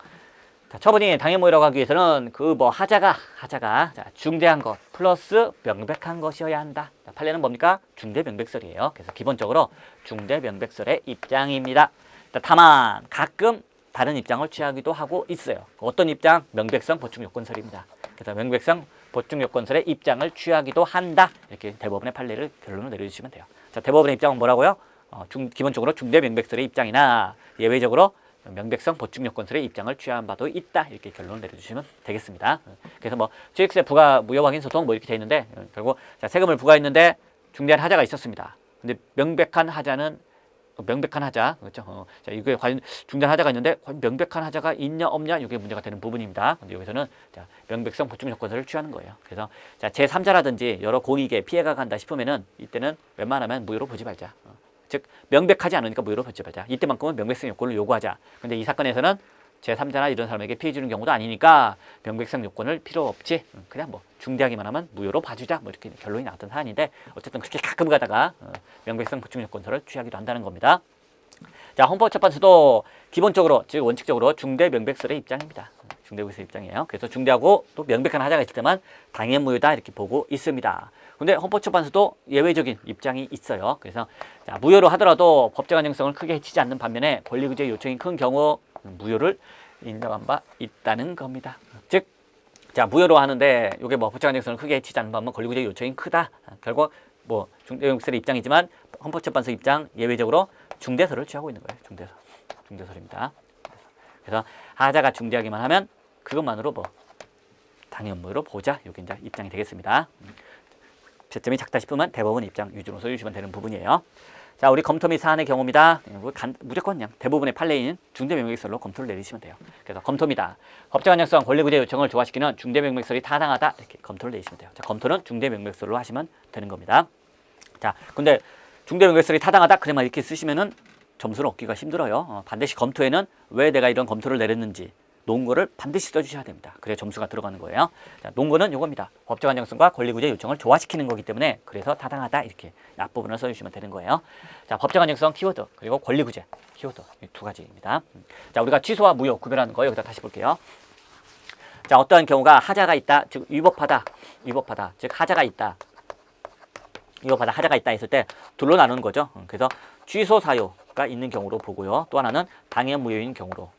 자, 처분이 당해모이라고 하기 위해서는 그 뭐 하자가 자, 중대한 것 플러스 명백한 것이어야 한다. 자, 판례는 뭡니까? 중대 명백설이에요. 그래서 기본적으로 중대 명백설의 입장입니다. 자, 다만 가끔 다른 입장을 취하기도 하고 있어요. 어떤 입장? 명백성 보충 요건설입니다. 그래서 명백성 보충 요건설의 입장을 취하기도 한다. 이렇게 대법원의 판례를 결론을 내려주시면 돼요. 자, 대법원의 입장은 뭐라고요? 기본적으로 중대 명백설의 입장이나 예외적으로 명백성 보충 요건설의 입장을 취한 바도 있다. 이렇게 결론을 내려주시면 되겠습니다. 그래서 뭐 취득세 부과 무효 확인 소송 뭐 이렇게 돼 있는데 결국 자, 세금을 부과했는데 중대한 하자가 있었습니다. 근데 명백한 하자 그렇죠? 자, 이게 과연 중대한 하자가 있는데 과연 명백한 하자가 있냐 없냐 이게 문제가 되는 부분입니다. 근데 여기서는 자, 명백성 보충 요건설을 취하는 거예요. 그래서 자, 제3자라든지 여러 공익에 피해가 간다 싶으면은 이때는 웬만하면 무효로 보지 말자. 즉 명백하지 않으니까 무효로 보지 말자. 이때만큼은 명백성 요건을 요구하자. 근데 이 사건에서는 제3자나 이런 사람에게 피해 주는 경우도 아니니까 명백성 요건을 필요 없지. 그냥 뭐 중대하기만 하면 무효로 봐주자. 뭐 이렇게 결론이 나왔던 사안인데 어쨌든 그렇게 가끔 가다가 명백성 보충 요건설을 취하기도 한다는 겁니다. 자, 헌법재판소도 기본적으로 즉 원칙적으로 중대 명백설의 입장입니다. 중대 명백설의 입장이에요. 그래서 중대하고 또 명백한 하자가 있을 때만 당해무효다 이렇게 보고 있습니다. 근데 헌법재판소도 예외적인 입장이 있어요. 그래서 자, 무효로 하더라도 법적 안정성을 크게 해치지 않는 반면에 권리구제 요청이 큰 경우 무효를 인정한 바 있다는 겁니다. 즉, 자 무효로 하는데 이게 뭐 법적 안정성을 크게 해치지 않는 반면 권리구제 요청이 크다. 결국 뭐 중대명백설의 입장이지만 헌법재판소 입장 예외적으로 중대설을 취하고 있는 거예요. 중대설입니다. 그래서 하자가 중대하기만 하면 그것만으로 뭐 당연무효로 보자. 이게 이제 입장이 되겠습니다. 채점이 작다 싶으면 대법원 입장 위주로 써주시면 되는 부분이에요. 자, 우리 검토 및 사안의 경우입니다. 무조건 그냥 대부분의 판례인 중대명백설로 검토를 내리시면 돼요. 그래서 검토입니다. 법적 안정성 권리구제 요청을 조화시키는 중대명백설이 타당하다 이렇게 검토를 내리시면 돼요. 자, 검토는 중대명백설로 하시면 되는 겁니다. 자, 근데 중대명백설이 타당하다 그래만 이렇게 쓰시면은 점수를 얻기가 힘들어요. 반드시 검토에는 왜 내가 이런 검토를 내렸는지 논거를 반드시 써주셔야 됩니다. 그래야 점수가 들어가는 거예요. 자, 논거는 요겁니다. 법적 안정성과 권리구제 요청을 조화시키는 거기 때문에 그래서 타당하다 이렇게 앞부분을 써주시면 되는 거예요. 자, 법적 안정성 키워드 그리고 권리구제 키워드 이 두 가지입니다. 자, 우리가 취소와 무효 구별하는 거 여기다 다시 볼게요. 자, 어떠한 경우가 하자가 있다, 즉 위법하다, 즉 하자가 있다, 위법하다, 하자가 있다 했을 때 둘로 나누는 거죠. 그래서 취소 사유가 있는 경우로 보고요. 또 하나는 당연 무효인 경우로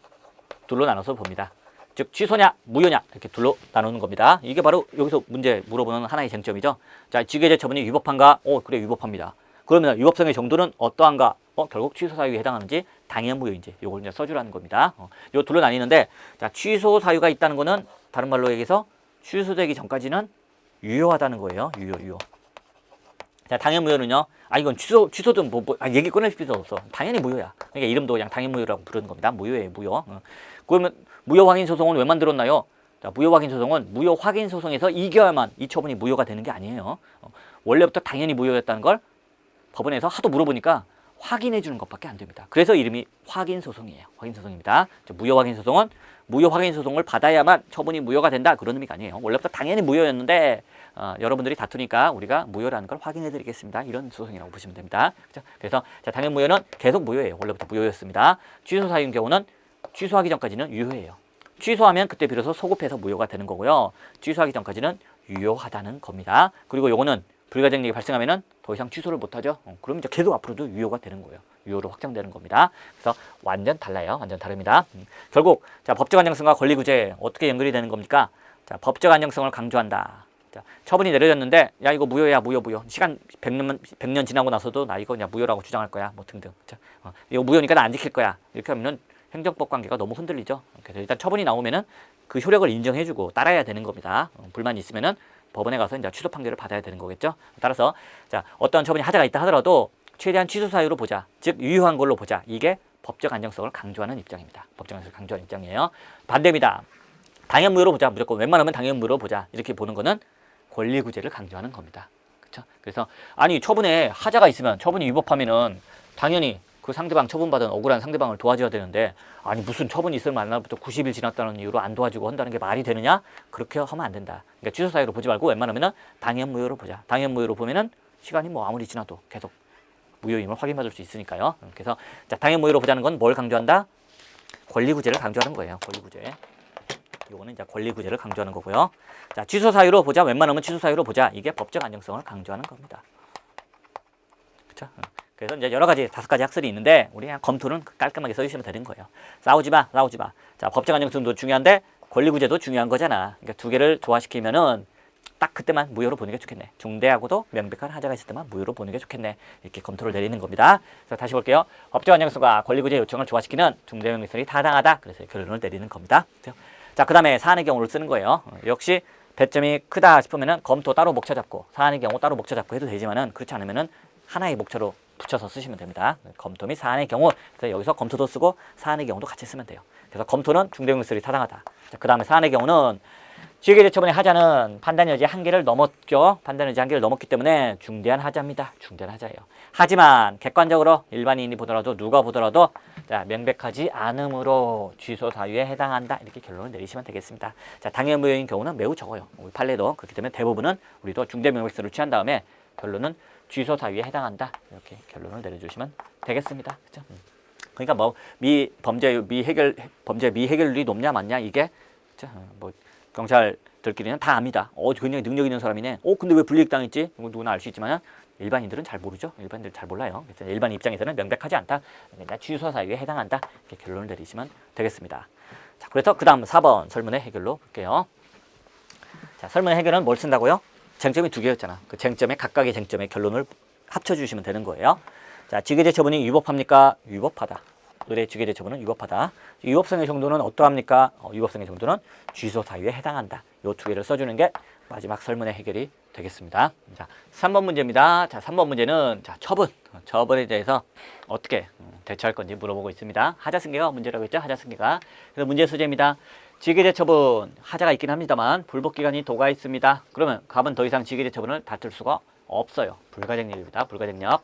둘로 나눠서 봅니다. 즉 취소냐 무효냐 이렇게 둘로 나누는 겁니다. 이게 바로 여기서 문제 물어보는 하나의 쟁점이죠. 자, 직외제 처분이 위법한가? 그래 위법합니다. 그러면 위법성의 정도는 어떠한가? 결국 취소 사유에 해당하는지 당연 무효인지 요걸 이제 써주라는 겁니다. 요 둘로 나뉘는데 자, 취소 사유가 있다는 거는 다른 말로 얘기해서 취소되기 전까지는 유효하다는 거예요. 유효. 자, 당연 무효는요. 이건 취소든 얘기 꺼낼 필요도 없어. 당연히 무효야. 그러니까 이름도 그냥 당연 무효라고 부르는 겁니다. 무효예요, 무효. 그러면 무효 확인 소송은 왜 만들었나요? 자, 무효 확인 소송은 무효 확인 소송에서 이겨야만 이 처분이 무효가 되는 게 아니에요. 원래부터 당연히 무효였다는 걸 법원에서 하도 물어보니까 확인해 주는 것밖에 안 됩니다. 그래서 이름이 확인 소송이에요. 확인 소송입니다. 무효 확인 소송은 무효 확인 소송을 받아야만 처분이 무효가 된다 그런 의미가 아니에요. 원래부터 당연히 무효였는데 여러분들이 다투니까 우리가 무효라는 걸 확인해 드리겠습니다. 이런 소송이라고 보시면 됩니다. 그렇죠? 그래서 자, 당연 무효는 계속 무효예요. 원래부터 무효였습니다. 취소 사유인 경우는 취소하기 전까지는 유효해요. 취소하면 그때 비로소 소급해서 무효가 되는 거고요. 취소하기 전까지는 유효하다는 겁니다. 그리고 요거는 불가증력이 발생하면은 더 이상 취소를 못하죠. 그럼 이제 계속 앞으로도 유효가 되는 거예요. 유효로 확정되는 겁니다. 그래서 완전 달라요. 완전 다릅니다. 결국 자, 법적 안정성과 권리구제 어떻게 연결이 되는 겁니까? 자, 법적 안정성을 강조한다. 자, 처분이 내려졌는데 야 이거 무효야 무효. 시간 100년 지나고 나서도 나 이거 그냥 무효라고 주장할 거야. 뭐 등등. 자, 이거 무효니까 나 안 지킬 거야. 이렇게 하면은 행정법 관계가 너무 흔들리죠. 그래서 일단 처분이 나오면은 그 효력을 인정해주고 따라야 되는 겁니다. 불만이 있으면은 법원에 가서 이제 취소 판결을 받아야 되는 거겠죠. 따라서 자, 어떤 처분이 하자가 있다 하더라도 최대한 취소 사유로 보자. 즉 유효한 걸로 보자. 이게 법적 안정성을 강조하는 입장입니다. 법적 안정성을 강조하는 입장이에요. 반대입니다. 당연 무효로 보자. 무조건 웬만하면 당연 무효로 보자. 이렇게 보는 거는 권리구제를 강조하는 겁니다. 그렇죠? 그래서 아니 처분에 하자가 있으면 처분이 위법하면은 당연히 그 상대방 처분받은 억울한 상대방을 도와줘야 되는데 아니 무슨 처분이 있을 만날부터 90일 지났다는 이유로 안 도와주고 한다는 게 말이 되느냐? 그렇게 하면 안 된다. 그러니까 취소 사유로 보지 말고 웬만하면은 당연 무효로 보자. 당연 무효로 보면은 시간이 뭐 아무리 지나도 계속 무효임을 확인받을 수 있으니까요. 그래서 자, 당연 무효로 보자는 건 뭘 강조한다? 권리구제를 강조하는 거예요. 권리구제. 이거는 이제 권리구제를 강조하는 거고요. 자, 취소 사유로 보자. 웬만하면 취소 사유로 보자. 이게 법적 안정성을 강조하는 겁니다. 그렇죠? 그래서 이제 여러 가지 5가지 학설이 있는데 우리 그냥 검토는 깔끔하게 써주시면 되는 거예요. 싸우지 마. 자, 법적 안정성도 중요한데 권리구제도 중요한 거잖아. 그러니까 두 개를 조화시키면은 딱 그때만 무효로 보는 게 좋겠네. 중대하고도 명백한 하자가 있을 때만 무효로 보는 게 좋겠네. 이렇게 검토를 내리는 겁니다. 그래서 다시 볼게요. 법적 안정성과 권리구제 요청을 조화시키는 중대명백성이 타당하다. 그래서 결론을 내리는 겁니다. 그렇죠? 자, 그 다음에 사안의 경우를 쓰는 거예요. 역시 배점이 크다 싶으면은 검토 따로 목차 잡고 사안의 경우 따로 목차 잡고 해도 되지만은 그렇지 않으면은 하나의 목차로 붙여서 쓰시면 됩니다. 검토 및 사안의 경우, 그래서 여기서 검토도 쓰고 사안의 경우도 같이 쓰면 돼요. 그래서 검토는 중대명백성이 타당하다. 그 다음에 사안의 경우는 지역의제 처분의 하자는 판단 여지 한계를 넘었죠. 판단 여지 한계를 넘었기 때문에 중대한 하자입니다. 중대한 하자예요. 하지만 객관적으로 일반인이 보더라도 누가 보더라도 자, 명백하지 않으므로 취소 사유에 해당한다. 이렇게 결론을 내리시면 되겠습니다. 자, 당연 무효인 경우는 매우 적어요. 우리 판례도 그렇기 때문에 대부분은 우리도 중대명백성을 취한 다음에 결론은 취소 사유에 해당한다. 이렇게 결론을 내려주시면 되겠습니다. 그렇죠? 그러니까 뭐 범죄 미해결률이 높냐 맞냐 이게 그렇죠? 뭐 경찰들끼리는 다 압니다. 굉장히 능력 있는 사람이네. 근데 왜 불이익 당했지? 누구나 알 수 있지만 일반인들은 잘 모르죠. 일반인들 잘 몰라요. 그래서 일반 입장에서는 명백하지 않다. 그러니까 취소 사유에 해당한다. 이렇게 결론을 내리시면 되겠습니다. 자, 그래서 그다음 4번 설문의 해결로 볼게요. 자, 설문의 해결은 뭘 쓴다고요? 쟁점이 2개였잖아. 그 쟁점의 각각의 쟁점의 결론을 합쳐주시면 되는 거예요. 자, 직외제 처분이 위법합니까? 위법하다. 의뢰 직외제 처분은 위법하다. 위법성의 정도는 어떠합니까? 위법성의 정도는 취소 사유에 해당한다. 이 2개를 써주는 게 마지막 설문의 해결이 되겠습니다. 자, 3번 문제입니다. 자, 3번 문제는 자, 처분에 대해서 어떻게 대처할 건지 물어보고 있습니다. 하자 승계가 문제라고 했죠. 하자 승계가. 그래서 문제 소재입니다. 직외제 처분 하자가 있긴 합니다만 불복 기간이 도가 있습니다. 그러면 갑은 더 이상 직외제 처분을 다툴 수가 없어요. 불가쟁력입니다. 불가쟁력.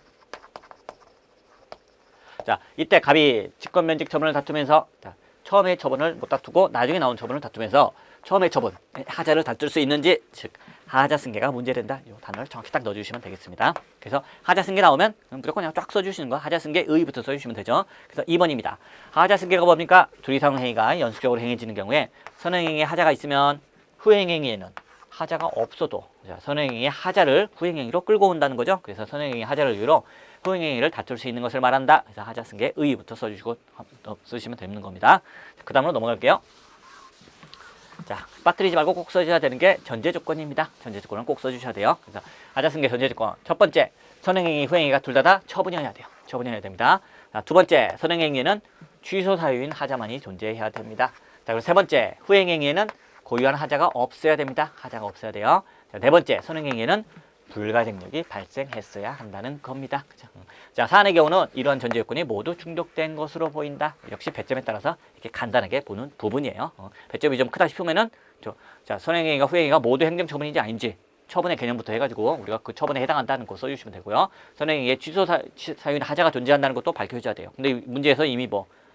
자, 이때 갑이 직권면직 처분을 다투면서 자, 처음의 처분을 못 다투고 나중에 나온 처분을 다투면서 처음의 처분, 하자를 다툴 수 있는지, 즉 하자 승계가 문제된다. 이 단어를 정확히 딱 넣어주시면 되겠습니다. 그래서 하자 승계 나오면 무조건 그냥 쫙 써주시는 거, 하자 승계 의부터 써주시면 되죠. 그래서 2번입니다. 하자 승계가 뭡니까? 둘이상 행위가 연속적으로 행해지는 경우에 선행행위에 하자가 있으면 후행행위에는 하자가 없어도 선행행위의 하자를 후행행위로 끌고 온다는 거죠. 그래서 선행행위 하자를 이유로 후행행위를 다툴 수 있는 것을 말한다. 그래서 하자 승계 의부터 써주시고 쓰시면 되는 겁니다. 그 다음으로 넘어갈게요. 자, 빠뜨리지 말고 꼭 써줘야 되는 게 전제 조건입니다. 전제 조건은 꼭 써주셔야 돼요. 그래서 하자 승계 전제 조건. 첫 번째, 선행행위, 후행행위가 둘 다 처분이어야 돼요. 처분이어야 됩니다. 자, 두 번째, 선행행위에는 취소 사유인 하자만이 존재해야 됩니다. 자, 그리고 세 번째, 후행행위에는 고유한 하자가 없어야 됩니다. 하자가 없어야 돼요. 자, 네 번째, 선행행위에는 불가증력이 발생했어야 한다는 겁니다. 그죠? 자, 사안의 경우는 이러한 전제 요건이 모두 충족된 것으로 보인다. 역시 배점에 따라서 이렇게 간단하게 보는 부분이에요. 배점이 좀 크다 싶으면은 자, 선행행위가 후행행위가 모두 행정처분인지 아닌지 처분의 개념부터 해가지고 우리가 그 처분에 해당한다는 거 써주시면 되고요. 선행행위의 취소 사유인 하자가 존재한다는 것도 밝혀줘야 돼요. 근데 문제에서 이미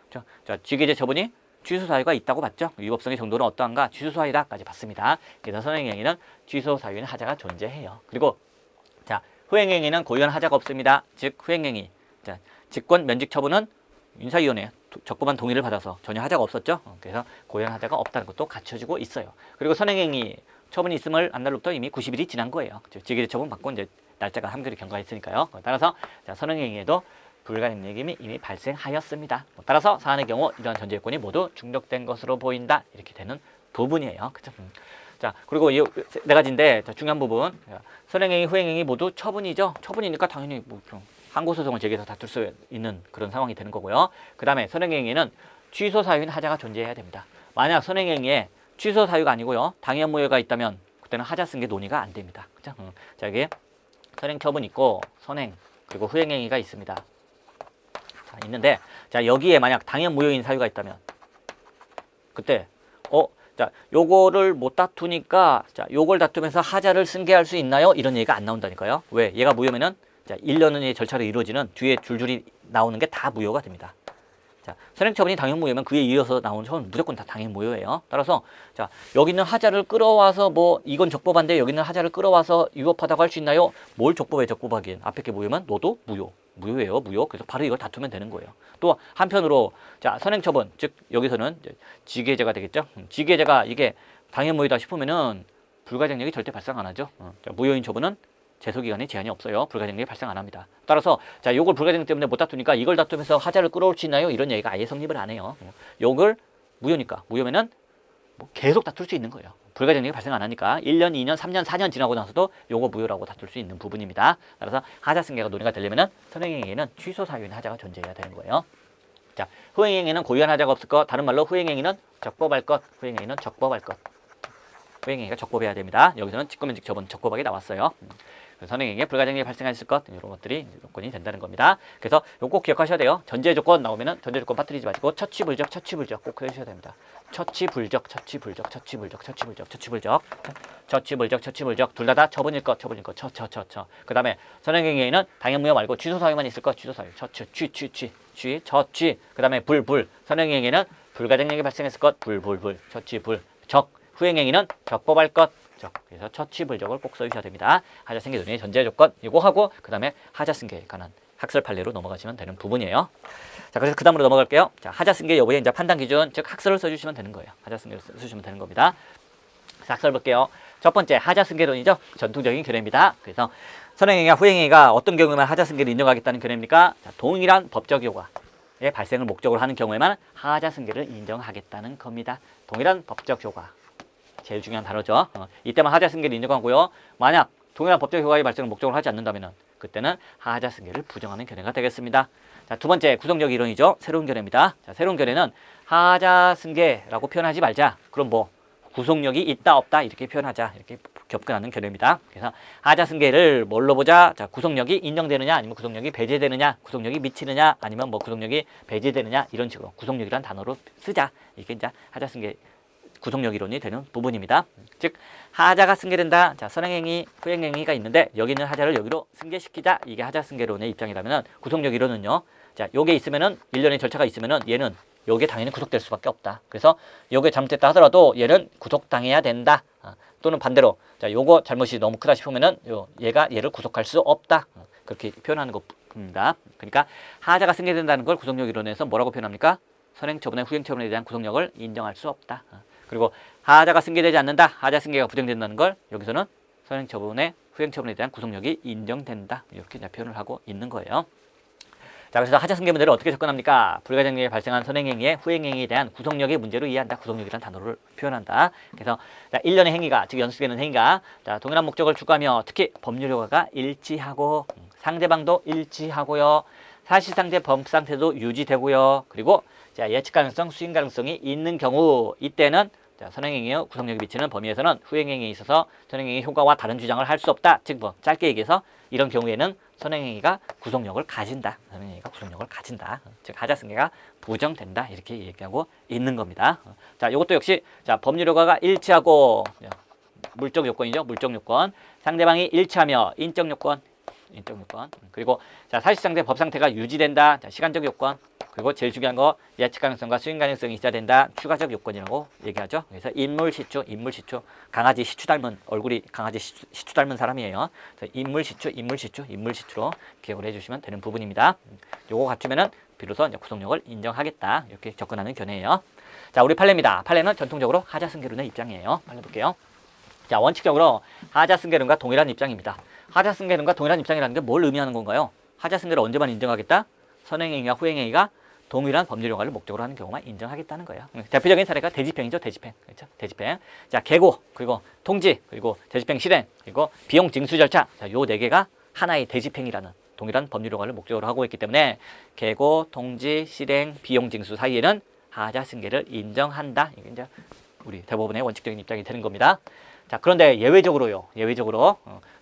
자, 지게제 처분이 취소 사유가 있다고 봤죠? 위법성의 정도는 어떠한가? 취소 사유다까지 봤습니다. 그래서 선행행위는 취소 사유인 하자가 존재해요. 그리고 자, 후행행위는 고유한 하자가 없습니다. 즉 후행행위, 자, 직권 면직 처분은 인사위원회 적법한 동의를 받아서 전혀 하자가 없었죠. 그래서 고유한 하자가 없다는 것도 갖춰지고 있어요. 그리고 선행행위 처분이 있음을 안 날로부터 이미 90일이 지난 거예요. 직위대 처분 받고 이제 날짜가 한결이 경과했으니까요. 따라서 자, 선행행위에도 불가능력이 이미 발생하였습니다. 따라서 사안의 경우 이러한 전제 요건이 모두 충족된 것으로 보인다. 이렇게 되는 부분이에요. 그죠? 자, 그리고 이 네 가지인데 중요한 부분, 선행행위, 후행행위 모두 처분이죠. 처분이니까 당연히 뭐 항고소송을 제기해서 다툴 수 있는 그런 상황이 되는 거고요. 그 다음에 선행행위는 취소 사유인 하자가 존재해야 됩니다. 만약 선행행위에 취소 사유가 아니고요, 당연 무효가 있다면 그때는 하자 쓴 게 논의가 안 됩니다. 그죠? 자, 여기 선행 처분 있고 선행 그리고 후행행위가 있습니다. 자, 있는데 자, 여기에 만약 당연 무효인 사유가 있다면 그때 자, 요거를 못 다투니까 자, 요걸 다투면서 하자를 승계할 수 있나요? 이런 얘기가 안 나온다니까요. 왜? 얘가 무효면은 자, 1년의 절차로 이루어지는 뒤에 줄줄이 나오는 게 다 무효가 됩니다. 자, 선행처분이 당연 무효면 그에 이어서 나오는 처분은 무조건 다 당연 무효예요. 따라서 자, 여기 있는 하자를 끌어와서 뭐 이건 적법한데 여기 있는 하자를 끌어와서 위법하다고 할 수 있나요? 뭘 적법해 적법하긴. 앞에 게 무효면 너도 무효예요. 무효. 그래서 바로 이걸 다투면 되는 거예요. 또 한편으로 자, 선행처분 즉 여기서는 지계제가 되겠죠. 지계제가 이게 당연 무효다 싶으면은 불가증력이 절대 발생 안 하죠. 자, 무효인 처분은 제소기간에 제한이 없어요. 불가증력이 발생 안 합니다. 따라서 자, 요걸 불가증력 때문에 못 다투니까 이걸 다투면서 하자를 끌어올 수 있나요? 이런 얘기가 아예 성립을 안 해요. 요걸 무효니까 무효면은 뭐 계속 다툴 수 있는 거예요. 불가증력이 발생 안 하니까 1년, 2년, 3년, 4년 지나고 나서도 요거 무효라고 다툴 수 있는 부분입니다. 따라서 하자 승계가 논의가 되려면은 선행행위에는 취소 사유인 하자가 존재해야 되는 거예요. 자, 후행행위는 고유한 하자가 없을 것, 다른 말로 후행행위는 적법할 것, 후행행위는 적법할 것. 후행행위가 적법해야 됩니다. 여기서는 직권면직 처분 적법하게 나왔어요. 선행행위에 불가증력이 발생했을 것 이런 것들이 요건이 된다는 겁니다. 그래서 요거 꼭 기억하셔야 돼요. 전제 조건 나오면은 전제 조건 빠뜨리지 마시고 처치불적 꼭 해주셔야 됩니다. 처치불적 둘 다 처분일 것 그 다음에 선행행위에는 당연 무효 말고 취소 사유만 있을 것 취소 사유 처치 그 다음에 불 선행행위에는 불가증력이 발생했을 것 처치불 적 후행행위는 적법할 것 그래서 처치불적을 꼭 써주셔야 됩니다. 하자 승계 논의의 전제 조건 이거 하고 그 다음에 하자 승계에 관한 학설 판례로 넘어가시면 되는 부분이에요. 자, 그래서 그 다음으로 넘어갈게요. 자, 하자 승계 여부의 이제 판단 기준 즉 학설을 써주시면 되는 거예요. 하자 승계를 써주시면 되는 겁니다. 자, 학설 볼게요. 첫 번째 하자 승계론이죠. 전통적인 견해입니다. 그래서 선행행위와 후행행위가 어떤 경우에만 하자 승계를 인정하겠다는 견해입니까? 자, 동일한 법적 효과의 발생을 목적으로 하는 경우에만 하자 승계를 인정하겠다는 겁니다. 동일한 법적 효과. 제일 중요한 단어죠. 이때만 하자 승계를 인정하고요. 만약 동일한 법적 효과의 발생을 목적으로 하지 않는다면 그때는 하자 승계를 부정하는 견해가 되겠습니다. 자, 두 번째 구성적 이론이죠. 새로운 견해입니다. 자, 새로운 견해는 하자 승계라고 표현하지 말자. 그럼 뭐 구속력이 있다 없다 이렇게 표현하자. 이렇게 접근하는 견해입니다. 그래서 하자 승계를 뭘로 보자? 자, 구속력이 인정되느냐 아니면 구속력이 배제되느냐, 구속력이 미치느냐 아니면 뭐 구속력이 배제되느냐 이런 식으로 구속력이란 단어로 쓰자. 이게 이제 하자 승계 구속력 이론이 되는 부분입니다. 즉 하자가 승계된다. 자, 선행행위, 후행행위가 있는데 여기 있는 하자를 여기로 승계시키자. 이게 하자 승계론의 입장이라면 구속력 이론은요. 자, 요게 있으면은 1년의 절차가 있으면은 얘는 요게 당연히 구속될 수밖에 없다. 그래서 요게 잘못됐다 하더라도 얘는 구속당해야 된다. 또는 반대로 자 요거 잘못이 너무 크다 싶으면은 얘가 얘를 구속할 수 없다. 그렇게 표현하는 겁니다. 그러니까 하자가 승계된다는 걸 구속력 이론에서 뭐라고 표현합니까? 선행처분의 후행처분에 대한 구속력을 인정할 수 없다. 그리고 하자가 승계되지 않는다. 하자 승계가 부정된다는 걸 여기서는 선행처분의 후행처분에 대한 구속력이 인정된다. 이렇게 표현을 하고 있는 거예요. 자, 그래서 하자 승계 문제를 어떻게 접근합니까? 불가정력에 발생한 선행행위의 후행행위에 대한 구속력의 문제로 이해한다. 구속력이라는 단어를 표현한다. 그래서 자, 일련의 행위가, 즉 연속되는 행위가 자, 동일한 목적을 추구하며 특히 법률 효과가 일치하고 상대방도 일치하고요. 사실상대 법상태도 유지되고요. 그리고 자, 예측 가능성, 수행 가능성이 있는 경우 이때는 자, 선행행위의 구속력이 미치는 범위에서는 후행행위에 있어서 선행행위 효과와 다른 주장을 할 수 없다. 즉 뭐 짧게 얘기해서 이런 경우에는 선행행위가 구속력을 가진다. 선행행위가 구속력을 가진다. 즉 하자승계가 부정된다. 이렇게 얘기하고 있는 겁니다. 자, 이것도 역시 자, 법률 효과가 일치하고 물적 요건이죠. 물적 요건. 상대방이 일치하며 인적 요건. 인적 요건. 그리고 자, 사실상대 법 상태가 유지된다. 자, 시간적 요건. 그리고 제일 중요한 거 예측 가능성과 수행 가능성이 있어야 된다. 추가적 요건이라고 얘기하죠. 그래서 인물시추, 인물시추. 강아지 시추 닮은 얼굴이 강아지 시추 닮은 사람이에요. 그래서 인물시추, 인물시추, 인물시추로 기억을 해주시면 되는 부분입니다. 요거 갖추면은 비로소 이제 구속력을 인정하겠다. 이렇게 접근하는 견해예요. 자, 우리 판례입니다. 판례는 전통적으로 하자승계론의 입장이에요. 판례 볼게요. 자, 원칙적으로 하자승계론과 동일한 입장입니다. 하자승계론과 동일한 입장이라는 게 뭘 의미하는 건가요? 하자승계를 언제만 인정하겠다? 선행행위와 후행행위가 동일한 법률 효과를 목적으로 하는 경우만 인정하겠다는 거예요. 대표적인 사례가 대집행이죠. 대집행. 그렇죠? 대집행. 자, 계고, 그리고 통지, 그리고 대집행 실행, 그리고 비용 징수 절차. 자, 요 네 개가 하나의 대집행이라는 동일한 법률 효과를 목적으로 하고 있기 때문에 계고, 통지, 실행, 비용 징수 사이에는 하자승계를 인정한다. 이게 이제 우리 대법원의 원칙적인 입장이 되는 겁니다. 자, 그런데 예외적으로요. 예외적으로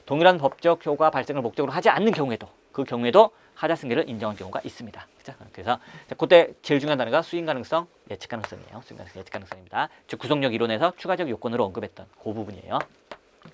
동일한 법적 효과 발생을 목적으로 하지 않는 경우에도 그 경우에도 하자승계를 인정한 경우가 있습니다. 그죠? 그래서 그때 제일 중요한 단어가 수행 가능성, 예측 가능성이에요. 수행 가능성, 예측 가능성입니다. 즉 구속력 이론에서 추가적 요건으로 언급했던 그 부분이에요.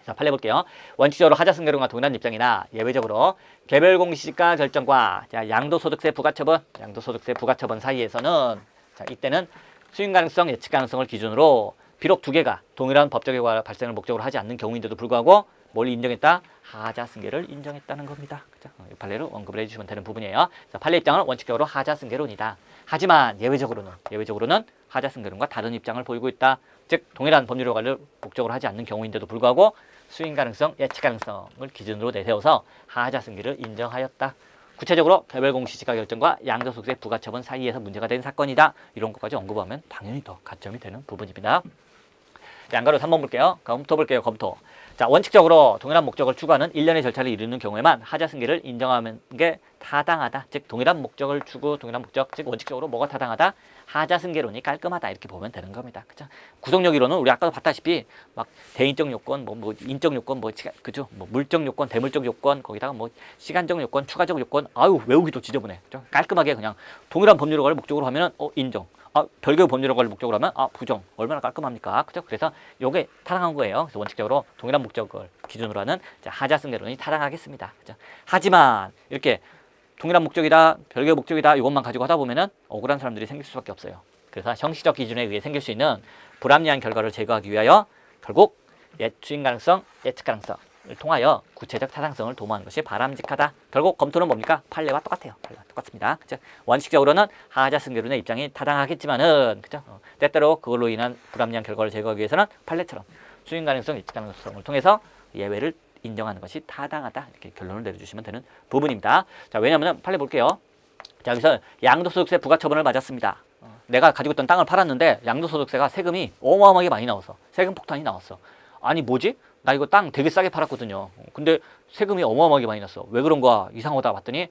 자, 판례 볼게요. 원칙적으로 하자승계론과 동일한 입장이나 예외적으로 개별 공시지가 결정과 자, 양도소득세 부과처분, 양도소득세 부과처분 사이에서는 자, 이때는 수행 가능성, 예측 가능성을 기준으로 비록 두 개가 동일한 법적 효과 발생을 목적으로 하지 않는 경우인데도 불구하고 뭘 인정했다? 하자승계를 인정했다는 겁니다. 그죠? 이 판례로 언급을 해주시면 되는 부분이에요. 그래서 판례 입장은 원칙적으로 하자승계론이다. 하지만 예외적으로는 하자승계론과 다른 입장을 보이고 있다. 즉 동일한 법률 효과를 목적으로 하지 않는 경우인데도 불구하고 수행 가능성, 예측 가능성을 기준으로 내세워서 하자승계를 인정하였다. 구체적으로 개별 공시지가 결정과 양도소득세 부과처분 사이에서 문제가 된 사건이다. 이런 것까지 언급하면 당연히 더 가점이 되는 부분입니다. 양가로 3번 볼게요. 검토 볼게요. 검토. 자, 원칙적으로 동일한 목적을 추구하는 일련의 절차를 이루는 경우에만 하자승계를 인정하는 게 타당하다. 즉 동일한 목적을 추구, 동일한 목적, 즉 원칙적으로 뭐가 타당하다? 하자승계론이 깔끔하다. 이렇게 보면 되는 겁니다. 그죠? 구속력 이론은 우리 아까도 봤다시피 막 대인적 요건, 뭐 인적 요건, 그죠? 뭐 물적 요건, 대물적 요건, 거기다가 뭐 시간적 요건, 추가적 요건, 아유 외우기도 지저분해. 그죠? 깔끔하게 그냥 동일한 법률 효과를 목적으로 하면은 인정. 별개의 법률 효과를 목적으로 하면 부정. 얼마나 깔끔합니까? 그죠? 그래서 요게 타당한 거예요. 그래서 원칙적으로 동일한 목적을 기준으로 하는 하자승계론이 타당하겠습니다. 그죠? 하지만 이렇게 동일한 목적이다, 별개의 목적이다 이것만 가지고 하다 보면은 억울한 사람들이 생길 수밖에 없어요. 그래서 형식적 기준에 의해 생길 수 있는 불합리한 결과를 제거하기 위하여 결국 수행 가능성, 예측 가능성을 통하여 구체적 타당성을 도모하는 것이 바람직하다. 결국 검토는 뭡니까? 판례와 똑같아요. 판례와 똑같습니다. 그죠? 원칙적으로는 하자승계론의 입장이 타당하겠지만은 그죠? 때때로 그걸로 인한 불합리한 결과를 제거하기 위해서는 판례처럼 수행 가능성, 예측 가능성을 통해서 예외를 인정하는 것이 타당하다. 이렇게 결론을 내려주시면 되는 부분입니다. 자, 왜냐하면 판례 볼게요. 자, 여기서 양도소득세 부과처분을 맞았습니다. 내가 가지고 있던 땅을 팔았는데 양도소득세가 세금이 어마어마하게 많이 나왔어. 세금 폭탄이 나왔어. 아니 뭐지? 나 이거 땅 되게 싸게 팔았거든요. 근데 세금이 어마어마하게 많이 났어. 왜 그런 거야? 이상하다 봤더니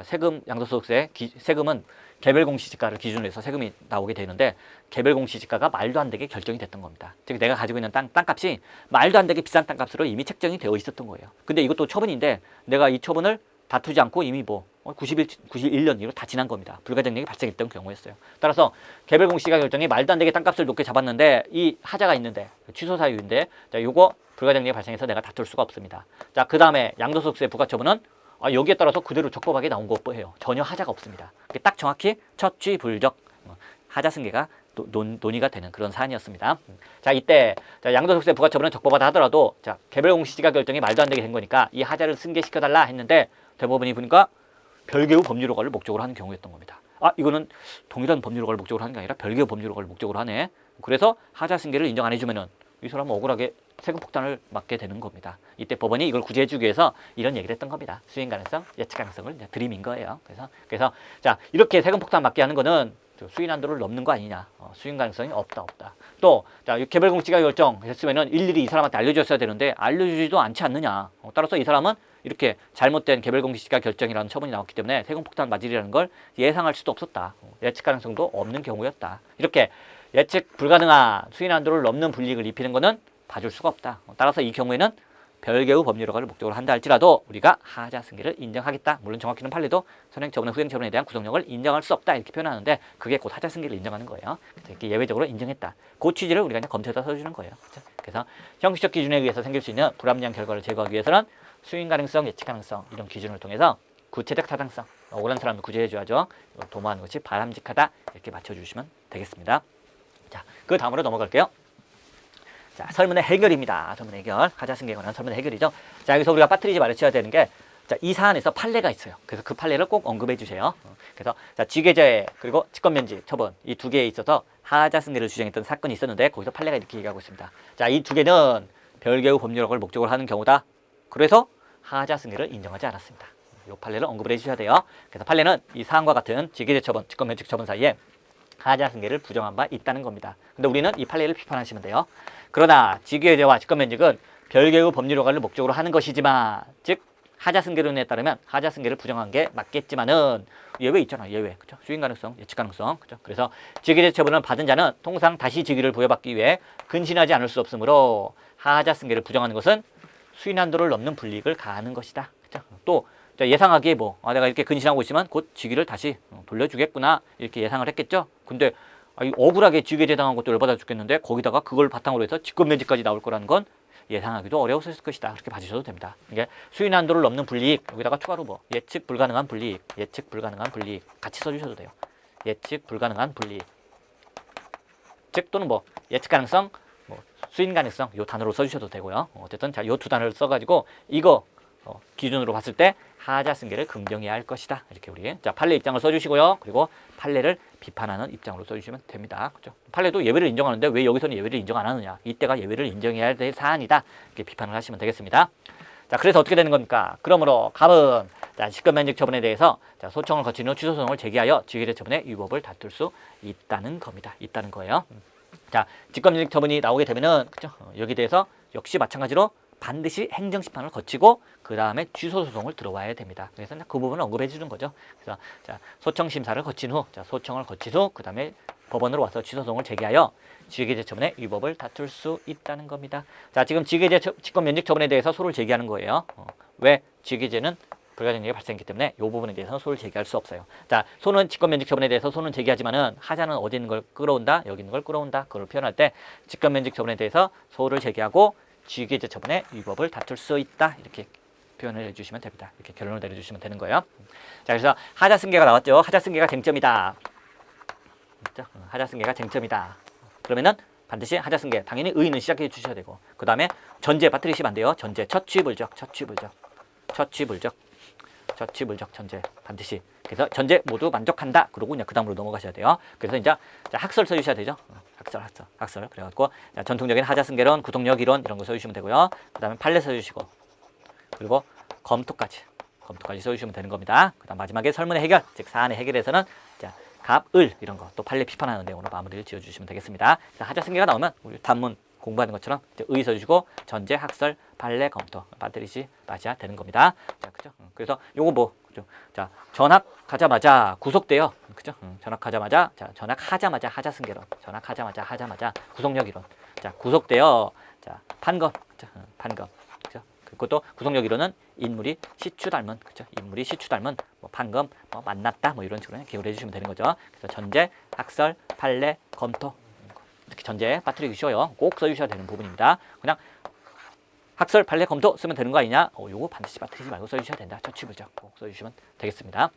세금, 양도소득세, 세금은 개별공시지가를 기준으로 해서 세금이 나오게 되는데 개별공시지가가 말도 안 되게 결정이 됐던 겁니다. 즉 내가 가지고 있는 땅값이 말도 안 되게 비싼 땅값으로 이미 책정이 되어 있었던 거예요. 근데 이것도 처분인데 내가 이 처분을 다투지 않고 이미 91년 이후로 다 지난 겁니다. 불가정력이 발생했던 경우였어요. 따라서 개별공시지가 결정이 말도 안 되게 땅값을 높게 잡았는데 이 하자가 있는데 취소 사유인데 자 요거 불가정력이 발생해서 내가 다툴 수가 없습니다. 자, 그 다음에 양도소득세 부과처분은 여기에 따라서 그대로 적법하게 나온 거예요. 전혀 하자가 없습니다. 딱 정확히 처취불적 하자승계가 논의가 되는 그런 사안이었습니다. 자, 이때 양도소득세 부과처분은 적법하다 하더라도 자, 개별 공시지가 결정이 말도 안 되게 된 거니까 이 하자를 승계시켜달라 했는데 대법원이 보니까 별개의 법률 효과를 목적으로 하는 경우였던 겁니다. 아, 이거는 동일한 법률 효과를 목적으로 하는 게 아니라 별개의 법률 효과를 목적으로 하네. 그래서 하자 승계를 인정 안 해주면은 이 사람은 억울하게 세금 폭탄을 맞게 되는 겁니다. 이때 법원이 이걸 구제해주기 위해서 이런 얘기를 했던 겁니다. 수행 가능성, 예측 가능성을 들이민 거예요. 그래서 자, 이렇게 세금 폭탄 맞게 하는 거는 수인 한도를 넘는 거 아니냐. 수인 가능성이 없다. 또 자, 개별 공시지가 결정했으면은 일일이 이 사람한테 알려줬어야 되는데 알려주지도 않지 않느냐. 따라서 이 사람은 이렇게 잘못된 개별 공시지가 결정이라는 처분이 나왔기 때문에 세금 폭탄 맞으리라는 걸 예상할 수도 없었다. 예측 가능성도 없는 경우였다. 이렇게 예측 불가능한 수인 한도를 넘는 불이익을 입히는 것은 봐줄 수가 없다. 따라서 이 경우에는 별개의 법률 효과를 목적으로 한다 할지라도 우리가 하자 승계를 인정하겠다. 물론 정확히는 판례도 선행처분과 후행처분에 대한 구속력을 인정할 수 없다 이렇게 표현하는데 그게 곧 하자 승계를 인정하는 거예요. 이렇게 예외적으로 인정했다. 그 취지를 우리가 이제 검토해서 써주는 거예요. 그렇죠? 그래서 형식적 기준에 의해서 생길 수 있는 불합리한 결과를 제거하기 위해서는 수인 가능성, 예측 가능성 이런 기준을 통해서 구체적 타당성, 억울한 사람도 구제해줘야죠. 도모하는 것이 바람직하다 이렇게 맞춰주시면 되겠습니다. 자, 그 다음으로 넘어갈게요. 자, 설문의 해결입니다. 설문 해결. 하자 승계에 관한 설문 해결이죠. 자, 여기서 우리가 빠뜨리지 말아줘야 되는 게 자, 이 사안에서 판례가 있어요. 그래서 그 판례를 꼭 언급해 주세요. 그래서 자, 지계제 그리고 직권면직 처분 이 두 개에 있어서 하자 승계를 주장했던 사건이 있었는데 거기서 판례가 이렇게 얘기하고 있습니다. 자, 이 두 개는 별개의 법률 효과를 목적으로 하는 경우다. 그래서 하자 승계를 인정하지 않았습니다. 이 판례를 언급을 해주셔야 돼요. 그래서 판례는 이 사안과 같은 지계제 처분, 직권면직 처분 사이에 하자 승계를 부정한 바 있다는 겁니다. 근데 우리는 이 판례를 비판하시면 돼요. 그러나 지계제와 직권면직은 별개의 법률 효과를 목적으로 하는 것이지만 즉 하자 승계론에 따르면 하자 승계를 부정한 게 맞겠지만은 예외 있잖아. 예외. 그렇죠? 수인 가능성, 예측 가능성. 그렇죠? 그래서 지계제 처분을 받은 자는 통상 다시 직위를 부여받기 위해 근신하지 않을 수 없으므로 하자 승계를 부정하는 것은 수인 한도를 넘는 불이익을 가하는 것이다. 그렇죠? 또 예상하기에 내가 이렇게 근신하고 있으면 곧 직위를 다시 돌려주겠구나 이렇게 예상을 했겠죠. 근데 억울하게 직위에 당한 것도 열받아 죽겠는데 거기다가 그걸 바탕으로 해서 직권면직까지 나올 거라는 건 예상하기도 어려웠을 것이다. 그렇게 봐주셔도 됩니다. 이게 수인 한도를 넘는 불이익 여기다가 추가로 예측 불가능한 불이익, 예측 불가능한 불이익 같이 써주셔도 돼요. 예측 불가능한 불이익, 즉 또는 예측 가능성, 수인 가능성 요 단어로 써주셔도 되고요. 어쨌든 자, 요 두 단어를 써가지고 이거 기준으로 봤을 때 하자 승계를 긍정해야 할 것이다. 이렇게 우리 자 판례 입장을 써주시고요. 그리고 판례를 비판하는 입장으로 써주시면 됩니다. 그렇죠? 판례도 예외를 인정하는데 왜 여기서는 예외를 인정 안 하느냐? 이때가 예외를 인정해야 될 사안이다. 이렇게 비판을 하시면 되겠습니다. 자, 그래서 어떻게 되는 겁니까? 그러므로 갑은 자, 직권면직 처분에 대해서 자, 소청을 거친 후 취소 소송을 제기하여 지계제 처분의 위법을 다툴 수 있다는 겁니다. 있다는 거예요. 자, 직권면직 처분이 나오게 되면은 그렇죠? 여기 대해서 역시 마찬가지로 반드시 행정심판을 거치고 그 다음에 취소소송을 들어와야 됩니다. 그래서 그 부분을 언급해 주는 거죠. 그래서 자, 소청심사를 거친 후, 소청을 거친 후 그 다음에 법원으로 와서 취소소송을 제기하여 지계제 처분의 위법을 다툴 수 있다는 겁니다. 자, 지금 지계제 직권면직 처분에 대해서 소를 제기하는 거예요. 왜? 지계제는 불가정력이 발생했기 때문에 이 부분에 대해서는 소를 제기할 수 없어요. 자, 소는 직권면직 처분에 대해서 소는 제기하지만은 하자는 어디 있는 걸 끌어온다, 여기 있는 걸 끌어온다. 그걸 표현할 때 직권면직 처분에 대해서 소를 제기하고 지계제 처분의 위법을 다툴 수 있다. 이렇게 표현을 해주시면 됩니다. 이렇게 결론을 내려주시면 되는 거예요. 자, 그래서 하자 승계가 나왔죠. 하자 승계가 쟁점이다. 그렇죠? 하자 승계가 쟁점이다. 그러면은 반드시 하자 승계 당연히 의의는 시작해 주셔야 되고 그 다음에 전제 빠뜨리시면 안 돼요. 전제 처취불적 전제 반드시. 그래서 전제 모두 만족한다. 그러고 그냥 그 다음으로 넘어가셔야 돼요. 그래서 이제 학설 써주셔야 되죠. 학설. 그래갖고 전통적인 하자 승계론, 구속력 이론 이런 거 써주시면 되고요. 그 다음에 판례 써주시고 그리고 검토까지 써주시면 되는 겁니다. 그 다음 마지막에 설문의 해결, 즉 사안의 해결에서는 자, 갑, 을 이런 거 또 판례 비판하는 내용으로 마무리를 지어주시면 되겠습니다. 그래서 하자 승계가 나오면 우리 단문 공부하는 것처럼 의 써주시고 전제, 학설, 판례, 검토 빠뜨리지 마셔야 되는 겁니다. 자, 그죠? 그래서 요거 그죠? 자, 전학하자마자 구속돼요. 그죠? 전학하자마자 전학하자마자 하자 승계론, 전학하자마자 구속력 이론. 자, 구속돼요. 자, 판검, 그죠? 판검. 그죠? 그것도 구속력 이론은 인물이 시추 닮은, 그죠? 인물이 시추 닮은 판검, 만났다, 이런 식으로 기억을 해주시면 되는 거죠. 그래서 전제, 학설, 판례, 검토. 이렇게 전제 빠뜨리기 쉬워요. 꼭 써주셔야 되는 부분입니다. 그냥 학설, 판례, 검토 쓰면 되는 거 아니냐? 요거 반드시 빠뜨리지 말고 써주셔야 된다. 처치불적 꼭 써주시면 되겠습니다.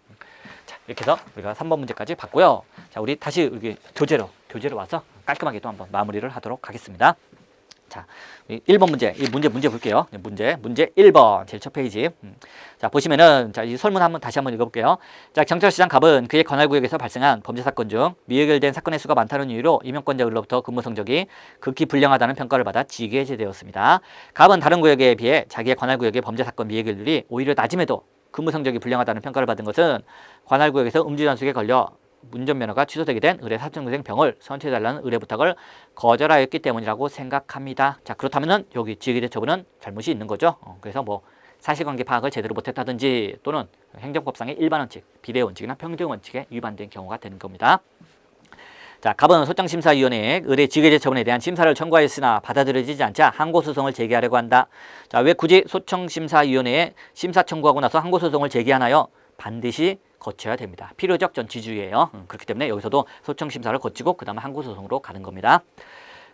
자, 이렇게 해서 우리가 3번 문제까지 봤고요. 자, 우리 다시 여기 교재로 와서 깔끔하게 또 한번 마무리를 하도록 하겠습니다. 자, 1번 문제, 이 문제 볼게요. 문제 1번, 제일 첫 페이지. 자, 보시면은, 자, 이 설문 다시 한번 읽어볼게요. 자, 경찰시장 갑은 그의 관할구역에서 발생한 범죄 사건 중 미해결된 사건의 수가 많다는 이유로 임용권자들로부터 근무 성적이 극히 불량하다는 평가를 받아 직위에 해제되었습니다. 갑은 다른 구역에 비해 자기의 관할구역의 범죄 사건 미해결률이 오히려 낮음에도 근무 성적이 불량하다는 평가를 받은 것은 관할구역에서 음주단속에 걸려 운전면허가 취소되게 된 의뢰 사천고생 병을 선처해달라는 의뢰 부탁을 거절하였기 때문이라고 생각합니다. 자, 그렇다면은 여기 직위대처분은 잘못이 있는 거죠. 그래서 뭐 사실관계 파악을 제대로 못했다든지 또는 행정법상의 일반 원칙, 비례 원칙이나 평등 원칙에 위반된 경우가 되는 겁니다. 자, 갑은 소장심사위원회에 의뢰 직위대처분에 대한 심사를 청구하였으나 받아들여지지 않자 항고소송을 제기하려고 한다. 자, 왜 굳이 소청심사위원회에 심사 청구하고 나서 항고소송을 제기하나요? 반드시 거쳐야 됩니다. 필요적 전치주의예요. 그렇기 때문에 여기서도 소청심사를 거치고 그 다음에 항고소송으로 가는 겁니다.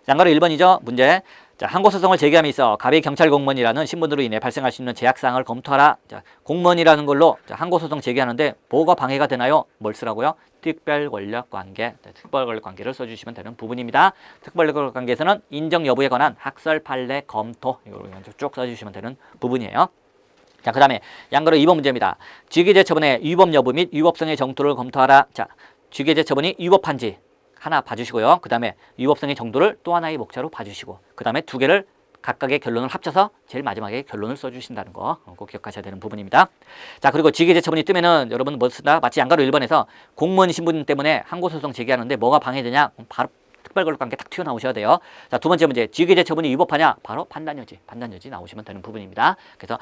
양가로 1번이죠. 문제. 자, 항고소송을 제기함에 있어 갑의 경찰 공무원이라는 신분으로 인해 발생할 수 있는 제약사항을 검토하라. 자, 공무원이라는 걸로 항고소송 제기하는데 뭐가 방해가 되나요? 뭘 쓰라고요? 특별권력관계. 특별권력관계를 써주시면 되는 부분입니다. 특별권력관계에서는 인정 여부에 관한 학설, 판례, 검토 이걸 쭉 써주시면 되는 부분이에요. 자, 그 다음에 양가로 2번 문제입니다. 직위제처분의 위법 여부 및 위법성의 정도를 검토하라. 자, 직위제처분이 위법한지 하나 봐주시고요. 그 다음에 위법성의 정도를 또 하나의 목차로 봐주시고 그 다음에 두 개를 각각의 결론을 합쳐서 제일 마지막에 결론을 써주신다는 거 꼭 기억하셔야 되는 부분입니다. 자, 그리고 직위제처분이 뜨면은 여러분 뭐 쓴다? 마치 양가로 1번에서 공무원 신분 때문에 항고소송 제기하는데 뭐가 방해되냐? 바로 특별권력관계 딱 튀어나오셔야 돼요. 자, 두 번째 문제, 직위제처분이 위법하냐? 바로 판단여지 나오시면 되는 부분입니다. 그래서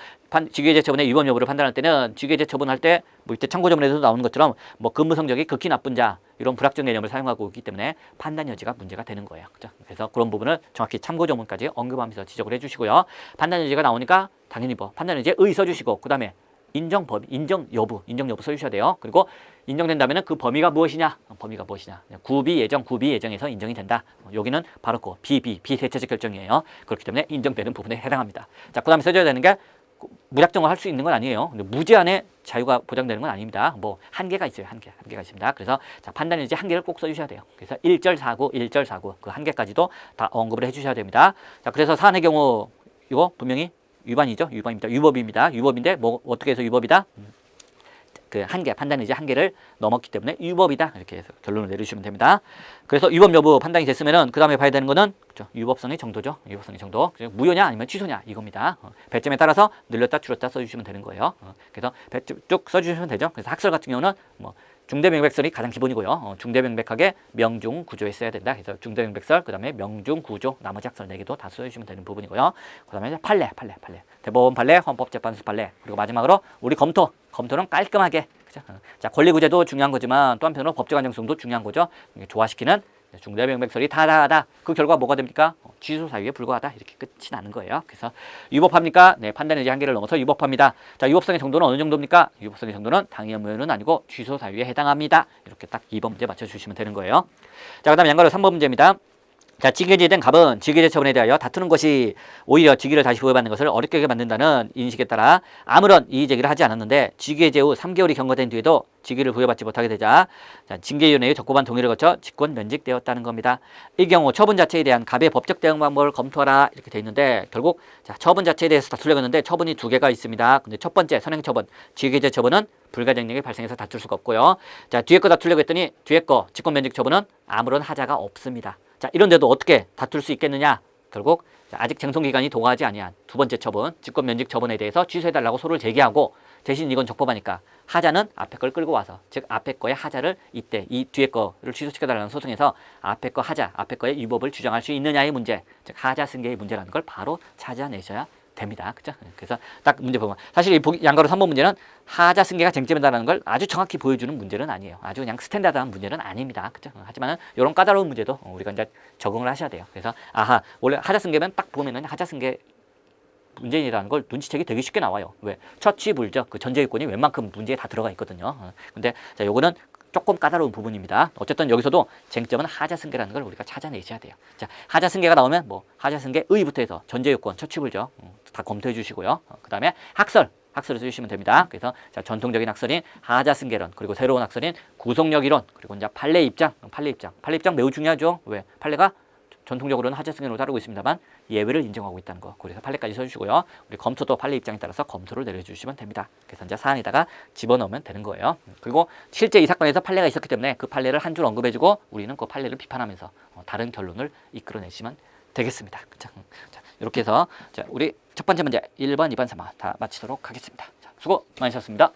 직위제처분의 위법 여부를 판단할 때는 직위제처분할 때 뭐 이때 참고조문에도 나오는 것처럼 뭐 근무 성적이 극히 나쁜 자 이런 불확정 개념을 사용하고 있기 때문에 판단여지가 문제가 되는 거예요. 그죠? 그래서 그런 부분을 정확히 참고조문까지 언급하면서 지적을 해주시고요. 판단여지가 나오니까 당연히 뭐 판단여지에 의 써주시고 그 다음에 인정 여부 써주셔야 돼요. 그리고 인정된다면 그 범위가 무엇이냐? 구비 예정에서 인정이 된다. 여기는 바로 그 비대체적 결정이에요. 그렇기 때문에 인정되는 부분에 해당합니다. 자, 그 다음에 써줘야 되는 게 무작정을 할 수 있는 건 아니에요. 근데 무제한의 자유가 보장되는 건 아닙니다. 뭐 한계가 있어요. 한계가 있습니다. 그래서 자, 판단이지 한계를 꼭 써주셔야 돼요. 그래서 1절 사고 그 한계까지도 다 언급을 해주셔야 됩니다. 자, 그래서 사안의 경우 이거 분명히 위법입니다. 위법인데 뭐 어떻게 해서 위법이다? 그 한계, 판단이지 한계를 넘었기 때문에 위법이다. 이렇게 해서 결론을 내리시면 됩니다. 그래서 위법 여부 판단이 됐으면은 그 다음에 봐야 되는 거는 그렇죠? 위법성의 정도죠. 위법성의 정도. 무효냐 아니면 취소냐 이겁니다. 배점에 따라서 늘렸다 줄였다 써주시면 되는 거예요. 그래서 배점 쭉 써주시면 되죠. 그래서 학설 같은 경우는 뭐 중대명백설이 가장 기본이고요. 중대명백하게 명중 구조에 써야 된다. 그래서 중대명백설, 그 다음에 명중 구조, 나머지 학설 4개도 다 써주시면 되는 부분이고요. 그 다음에 판례. 대법원 판례, 헌법재판소 판례, 그리고 마지막으로 우리 검토는 깔끔하게. 그죠? 자, 권리구제도 중요한 거지만 또 한편으로 법적 안정성도 중요한 거죠. 조화시키는 중대명백설이 다하다. 그 결과 뭐가 됩니까? 취소 사유에 불과하다. 이렇게 끝이 나는 거예요. 그래서 위법합니까? 네, 판단의 한계를 넘어서 위법합니다. 자, 위법성의 정도는 어느 정도입니까? 위법성의 정도는 당연 무효는 아니고 취소 사유에 해당합니다. 이렇게 딱 2번 문제 맞춰주시면 되는 거예요. 자, 그 다음에 양가로 3번 문제입니다. 자, 직위제된 갑은 직위제 처분에 대하여 다투는 것이 오히려 직위를 다시 부여받는 것을 어렵게 만든다는 인식에 따라 아무런 이의제기를 하지 않았는데 직위제 후 3개월이 경과된 뒤에도 직위를 부여받지 못하게 되자 징계위원회의 적고반 동의를 거쳐 직권 면직되었다는 겁니다. 이 경우 처분 자체에 대한 갑의 법적 대응 방법을 검토하라 이렇게 돼 있는데 결국 자, 처분 자체에 대해서 다투려고 했는데 처분이 2개가 있습니다. 근데 첫 번째 선행처분, 직위제 처분은 불가정력이 발생해서 다툴 수가 없고요. 자, 뒤에 거 다투려고 했더니 뒤에 거 직권 면직 처분은 아무런 하자가 없습니다. 자, 이런데도 어떻게 다툴 수 있겠느냐? 결국 아직 쟁송기간이 도과하지 아니한 두 번째 처분, 직권 면직 처분에 대해서 취소해달라고 소를 제기하고 대신 이건 적법하니까 하자는 앞에 걸 끌고 와서 즉 앞에 거의 하자를 이때 이 뒤에 거를 취소시켜달라는 소송에서 앞에 거 하자, 앞에 거의 위법을 주장할 수 있느냐의 문제, 즉 하자 승계의 문제라는 걸 바로 찾아내셔야 됩니다. 그죠? 그래서 딱 문제 보면 사실 이 양가로 3번 문제는 하자 승계가 쟁점이다라는 걸 아주 정확히 보여주는 문제는 아니에요. 아주 그냥 스탠다드한 문제는 아닙니다. 그죠? 하지만은 이런 까다로운 문제도 우리가 이제 적응을 하셔야 돼요. 그래서 아하, 원래 하자 승계면 딱 보면은 하자 승계 문제인이라는 걸 눈치채기 되게 쉽게 나와요. 왜? 처취불적 그 전제요건이 웬만큼 문제에 다 들어가 있거든요. 근데 자, 요거는 조금 까다로운 부분입니다. 어쨌든 여기서도 쟁점은 하자승계라는 걸 우리가 찾아내셔야 돼요. 자, 하자승계가 나오면 뭐 하자승계 의부터 해서 전제요건, 처취불적 다 검토해 주시고요. 그다음에 학설을 쓰시면 됩니다. 그래서 자, 전통적인 학설인 하자승계론, 그리고 새로운 학설인 구속력 이론, 그리고 이제 판례 입장 매우 중요하죠. 왜? 판례가 전통적으로는 하자승계론으로 따르고 있습니다만 예외를 인정하고 있다는 거. 그래서 판례까지 써주시고요. 우리 검토도 판례 입장에 따라서 검토를 내려주시면 됩니다. 그래서 이제 사안에다가 집어넣으면 되는 거예요. 그리고 실제 이 사건에서 판례가 있었기 때문에 그 판례를 한 줄 언급해주고 우리는 그 판례를 비판하면서 다른 결론을 이끌어내시면 되겠습니다. 자, 이렇게 해서 자, 우리 첫 번째 문제 1번, 2번, 3번 다 마치도록 하겠습니다. 자, 수고 많으셨습니다.